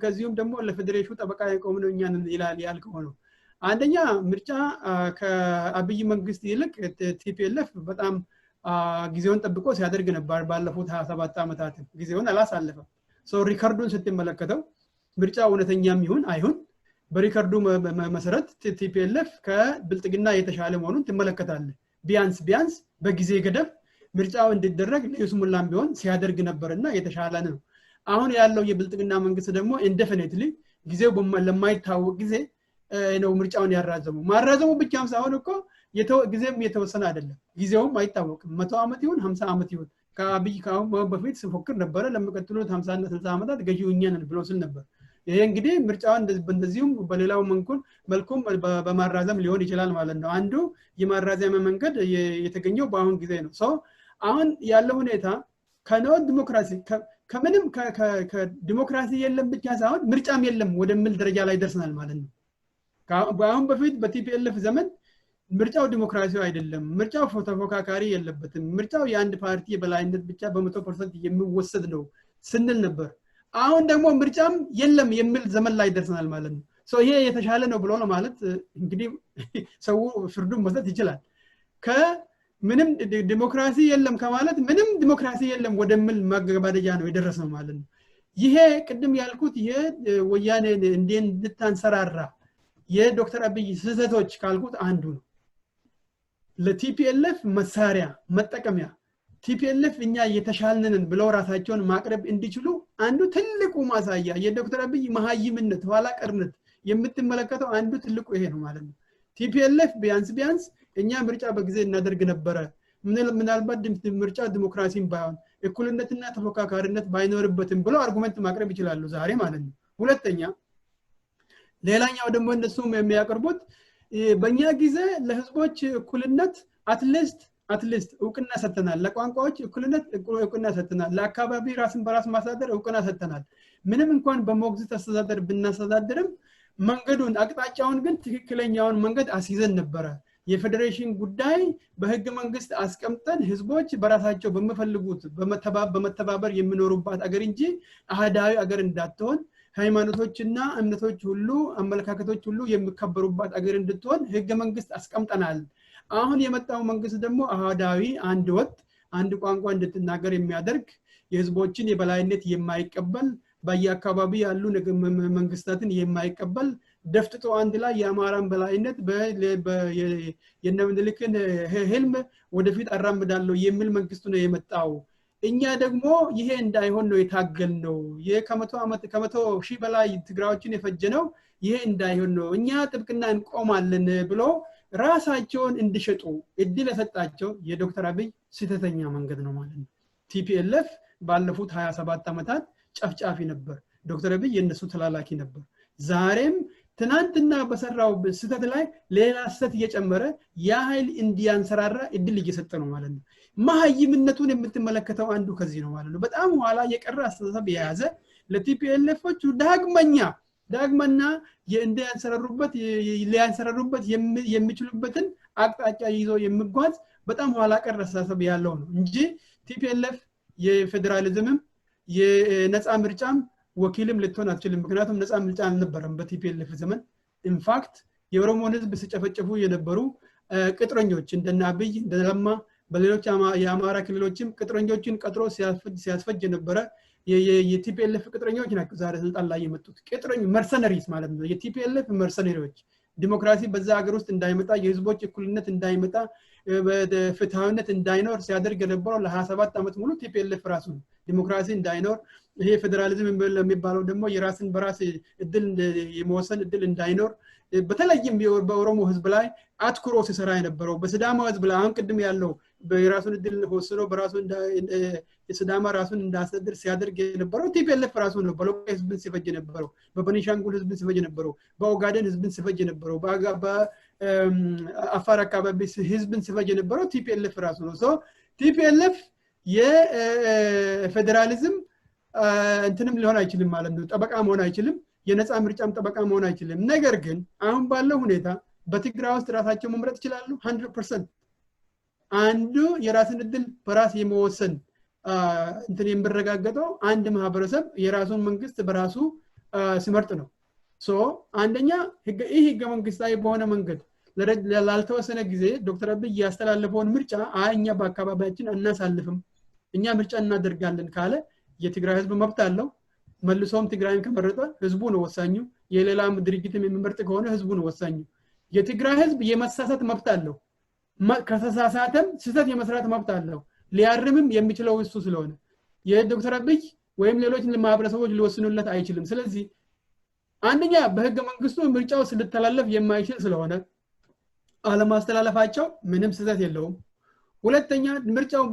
ከዚሁም ደግሞ ለፌዴሬሽኑ ጠበቃ የቆም ነው እኛን ይላል ያልከው ነው። አንደኛ ምርጫ ከአብይ መንግስት ይልቅ ቲፒኤልኤፍ በጣም ጊዜውን ጠብቆ ሲያደርግ ነበር። ባለፉት 27 ዓመታት ጊዜውን አላሳለፈም። ሪከርዱን ስትመለከተው ምርጫ እውነተኛም ይሁን አይሁን በሪከርዱ መሰረት ቲፒኤልኤፍ ከብልጥግና የተሻለ መሆኑን ትመለከታለህ። ቢያንስ በጊዜ ገደብ ምርጫው እንዲደረግ ለይስሙላም ቢሆን ሲያደርግ ነበርና የተሻለ ነው አሁን ያለው የብልጥግና መንግስት ደግሞ ኢንዴፊኒትሊ ጊዜው ለማይታወቅ ጊዜ ነው ምርጫውን ያራዘሙ ማራዘሙ ብቻም ሳይሆን እኮ ጊዜም የተወሰነ አይደለም ጊዜውም አይታወቅም 100 ዓመት ይሁን 50 ዓመት ይሁን ከአብይ ካሁን በፊት ሲፎክር ነበር ለሚቀጥሉት 50 እና 60 ዓመታት ገዢውኛን ብሎ ስል ነበር ይሄ እንግዲህ ምርጫውን እንደዚሁም በሌላው መልኩም በማራዘም ሊሆን ይችላል ማለት ነው አንዱ የማራዘም መንገድ የተገኘው በአሁን ጊዜ ነው ሶ አሁን ያለው ሁኔታ ከነው ዲሞክራሲ ከምንም ከዲሞክራሲ የለም ብቻ ሳይሆን ምርጫም የለም ወደሚል ደረጃ ላይ ደርሰናል ማለት ነው በአሁን በፊት በቲፒኤልኤፍ ዘመን ምርጫው ዲሞክራሲው አይደለም ምርጫው ተፎካካሪ የለበትም ምርጫው የአንድ ፓርቲ የበላይነት ብቻ በ100% የሚወሰድ ነው ስንል ነበር አሁን ደግሞ ምርጫም የለም የሚል ዘመን ላይ ደርሰናል ማለት ነው ሶ ይሄ የተሻለ ነው ብሎ ነው ማለት እንግዲህ ሰው ፍርዱን መስጠት ይችላል ከምንም ዲሞክራሲ የለም ከማለት ምንም ዲሞክራሲ የለም ወደሚል ማገባደጃ ነው የደረሰው ማለት ነው ይሄ ቅድም ያልኩት ይሄ ወያኔ እንድታንሰራራ የዶክተር አብይ ስህተቶች ካልኩት አንዱ ነው ለቲፒኤልኤፍ መሳሪያ መጠቀሚያ ቲፒኤልኤፍ እኛ የተሻልነን ብለው ራሳቸውን ማቅረብ እንዲችሉ አንዱ ትልቁ ማሳያ የዶክተር አብይ መሃይምነት ኋላ ቀርነት የምትመለከተው አንዱ ትልቁ ይሄ ነው ማለት ነው ቲፒኤልኤፍ ቢያንስ እኛ ምርጫ በጊዜ እናደርግ ነበር ምናልባት ምርጫ ዲሞክራሲን ባይሆን እኩልነትና ተፎካካሪነት ባይኖርበትም ብለው አርጉመንት ማቅረብ ይችላሉ ዛሬ ማለት ነው ሁለተኛ ሌላኛው ደግሞ እነሱም የሚያቀርቡት በእኛ ጊዜ ለህዝቦች እኩልነት አትሊስት እውቅና ሰጥተናል ለቋንቋዎች እኩልነት እውቅና ሰጥተናል ለአካባቢ ራስን በራስ ማስተዳደር እውቅና ሰጥተናል ምንም እንኳን በሞግዚት አስተዳደር ብናስተዳደርም መንገዱን አቅጣጫውን ግን ትክክለኛውን መንገድ አስይዘን ነበር የፌደሬሽን ጉዳይ በህግ መንግስት አስቀምጠን ህዝቦች በራሳቸው በመፈልጉት በመተባበር የሚኖሩባት አገር እንጂ አህዳዊ አገር እንዳትሆን ሃይማኖቶችና እምነቶች ሁሉ አመለካከቶች ሁሉ የሚከበሩባት አገር እንድትሆን ህገ መንግስት አስቀምጠናል አሁን የመጣው መንግስት ደግሞ አህዳዊ አንድ ወጥ አንድ ቋንቋ እንድትናገር የሚያደርግ የህዝቦችን የበላይነት የማይቀበል በየአካባቢ ያሉ መንግስታትን የማይቀበል ደፍጥጦ አንድ ላይ የአማራን በላይነት የነምልክን ህልም ወደፊት አራምዳለሁ የሚል መንግስት ነው የመጣው እኛ ደግሞ ይሄ እንዳይሆን ነው የታገልነው ከመቶ ሺህ በላይ ትግራዎችን የፈጀነው ይሄ እንዳይሆን ነው እኛ ጥብቅና እንቆማለን ብሎ ራሳቸውን እንዲሸጡ እድል የሰጣቸው የዶክተር አብይ ስህተተኛ መንገድ ነው ማለት ነው ቲፒኤልኤፍ ባለፉት 27 ዓመታት ጨፍጫፊ ነበር ዶክተር አብይ የነሱ ተላላኪ ነበር ዛሬም ትናንትና በሰራው ስህተት ላይ ሌላ ስህተት እየጨመረ ያ ኃይል እንዲያንሰራራ እድል እየሰጠ ነው ማለት ነው መሃይምነቱን የምትመለከተው አንዱ ከዚህ ነው ማለት ነው በጣም ኋላ የቀረ አስተሳሰብ የያዘ ለቲፒኤልኤፎቹ ዳግመኛ ሊያንሰራሩበት የሚችሉበትን አቅጣጫ ይዞ የሚጓዝ በጣም ኋላ ቀር አስተሳሰብ ያለው ነው እንጂ ቲፒኤልኤፍ የፌደራሊዝምም የነፃ ምርጫም ወኪልም ልትሆን አትችልም ምክንያቱም ነፃ ምርጫ አልነበረም በቲፒኤልኤፍ ዘመን ኢንፋክት የኦሮሞን ህዝብ ሲጨፈጨፉ የነበሩ ቅጥረኞች እንደና አብይ እንደለማ በሌሎች የአማራ ክልሎችም ቅጥረኞችን ቀጥሮ ሲያስፈጅ የነበረ የቲፒኤልኤፍ ቅጥረኞች ናቸው ዛሬ ስልጣን ላይ የመጡት ቅጥረኞች መርሰነሪስ ማለት ነው የቲፒኤልኤፍ መርሰነሪዎች ዲሞክራሲ በዛ ሀገር ውስጥ እንዳይመጣ የህዝቦች እኩልነት እንዳይመጣ በፍትሃዊነት እንዳይኖር ሲያደርግ የነበረው ለ27 ዓመት ሙሉ ቲፒኤልኤፍ ራሱ ነው ዲሞክራሲ እንዳይኖር ይሄ ፌደራሊዝም የሚባለው ደግሞ የራስን በራስ እድል የመወሰን እድል እንዳይኖር በተለይም በኦሮሞ ህዝብ ላይ አትኩሮ ሲሰራ የነበረው በሲዳማ ህዝብ ላይ አሁን ቅድም ያለው በራሱን እድል ወስኖ በራሱ የሲዳማ ራሱን እንዳስተዳድር ሲያደርግ የነበረው ቲፒኤልኤፍ ራሱ ነው በሎቄ ህዝብን ሲፈጅ የነበረው በቤኒሻንጉል ህዝብን ሲፈጅ የነበረው በኦጋዴን ህዝብን ሲፈጅ የነበረው በአፋር አካባቢ ህዝብን ሲፈጅ የነበረው ቲፒኤልኤፍ ራሱ ነው ሶ ቲፒኤልኤፍ የፌደራሊዝም እንትንም ሊሆን አይችልም ማለት ነው ጠበቃ መሆን አይችልም የነፃ ምርጫም ጠበቃ መሆን አይችልም ነገር ግን አሁን ባለው ሁኔታ በትግራይ ውስጥ ራሳቸው መምረጥ ይችላሉ 100% አንዱ የራስን እድል በራስ የመወሰን እንትን የሚረጋገጠው አንድ ማህበረሰብ የራሱን መንግስት በራሱ ሲመርጥ ነው ሶ አንደኛ ህገ መንግስታዊ በሆነ መንገድ ላልተወሰነ ጊዜ ዶክተር አብይ ያስተላለፈውን ምርጫ እኛ በአካባቢያችን አናሳልፍም እኛ ምርጫ እናደርጋለን ካለ የትግራይ ህዝብ መብት አለው መልሶም ትግራይን ከመረጠ ህዝቡ ነው ወሳኙ የሌላም ድርጅትም የሚመርጥ ከሆነ ህዝቡ ነው ወሳኙ የትግራይ ህዝብ የመሳሳት መብት አለው ከተሳሳተም ስህተት የመስራት መብት አለው ሊያርምም የሚችለው እሱ ስለሆነ የዶክተር አብይ ወይም ሌሎች ማህበረሰቦች ሊወስኑለት አይችልም ስለዚህ አንደኛ በህገ መንግስቱ ምርጫው ስለተላለፍ የማይችል ስለሆነ አለማስተላለፋቸው ምንም ስህተት የለውም ሁለተኛ ምርጫው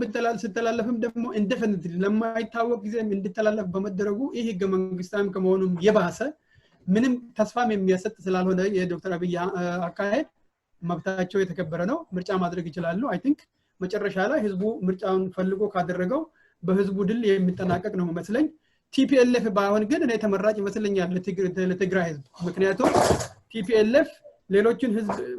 ስተላለፍም ደግሞ ኢንዲፌኒትሊ ለማይታወቅ ጊዜ እንድተላለፍ በመደረጉ ይህ ህገ መንግስታዊ ከመሆኑም የባሰ ምንም ተስፋም የሚያሰጥ ስላልሆነ የዶክተር አብይ አካሄድ መብታቸው የተከበረ ነው ምርጫ ማድረግ ይችላሉ አይ ቲንክ መጨረሻ ላይ ህዝቡ ምርጫውን ፈልጎ ካደረገው በህዝቡ ድል የሚጠናቀቅ ነው መስለኝ ቲፒኤልኤፍ ባይሆን ግን እኔ ተመራጭ ይመስለኛል ለትግራይ ህዝብ ምክንያቱም ቲፒኤልኤፍ ሌሎችን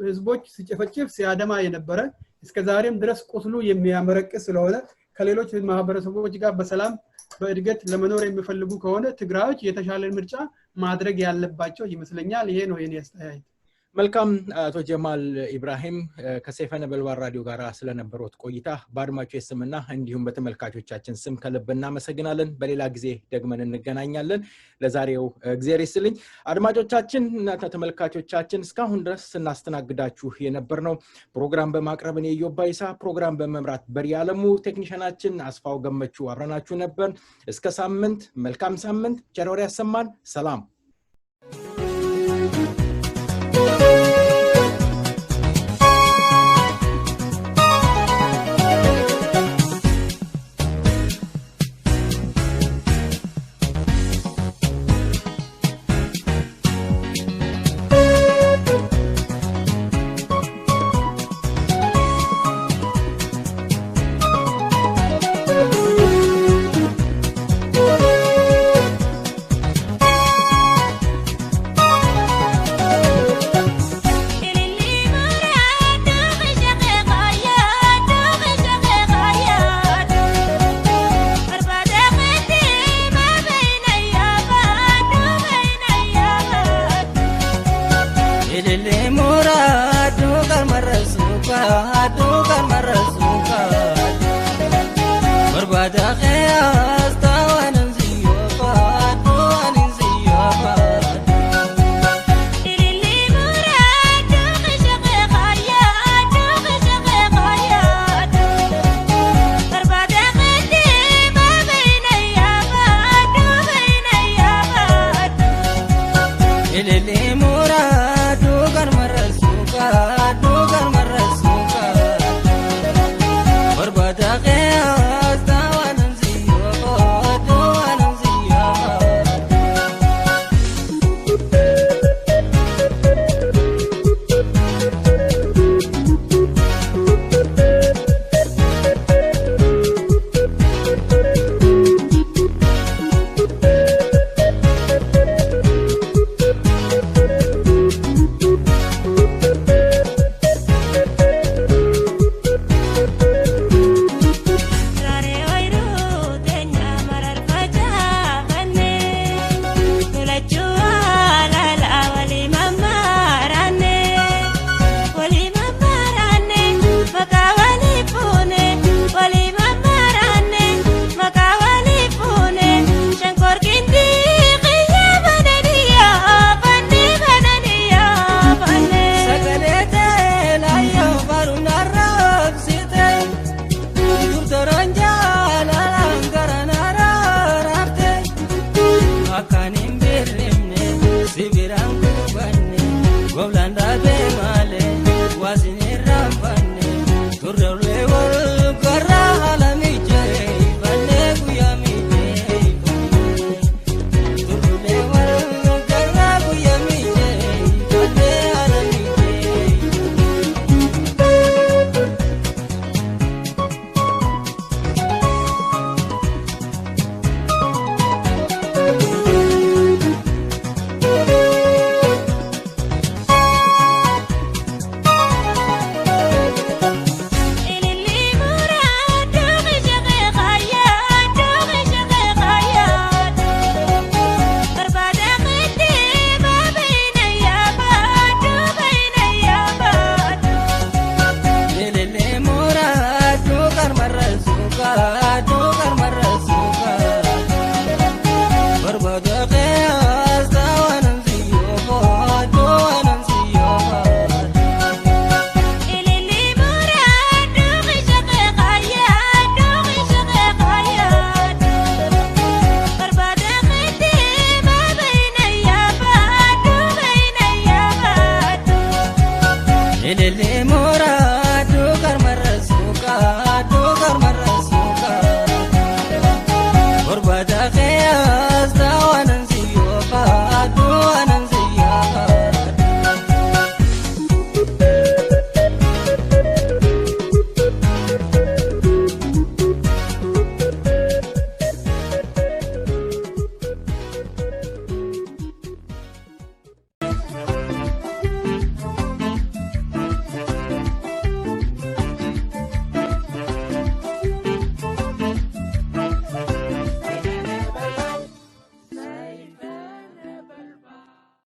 ህዝቦች ሲጨፈጭፍ ሲያደማ የነበረ እስከዛሬም ድረስ ቁስሉ የሚያመረቅስ ስለሆነ ከሌሎች ማህበረሰቦች ጋር በሰላም በእድገት ለመኖር የሚፈልጉ ከሆነ ትግራዮች የተሻለ ምርጫ ማድረግ ያለባቸው ይመስለኛል ይሄ ነው የኔ አስተያየት መልካም አቶ ጀማል ኢብራሂም ከሰይፈ ነበልባል ራዲዮ ጋር ስለነበሩት ቆይታ በአድማጮች ስምና እንዲሁም በተመልካቾቻችን ስም ከልብና መሰግናለን በሌላ ጊዜ ደግመን እንገናኛለን ለዛሬው እግዚአብሔር ይስጥልኝ አድማጮቻችን እና ተመልካቾቻችን እስካሁን ድረስ ስናስተናግዳችሁ የነበርነው ፕሮግራም በማቅረብ እኔ ዮባይሳ ፕሮግራም በመምራት በሪያለሙ ቴክኒሻናችን አስፋው ገመቹ አብረናችሁ ነበር እስከ ሳምንት መልካም ሳምንት ቸር ያሰማን ሰላም Muradu kan marasuka, adu kan marasuka.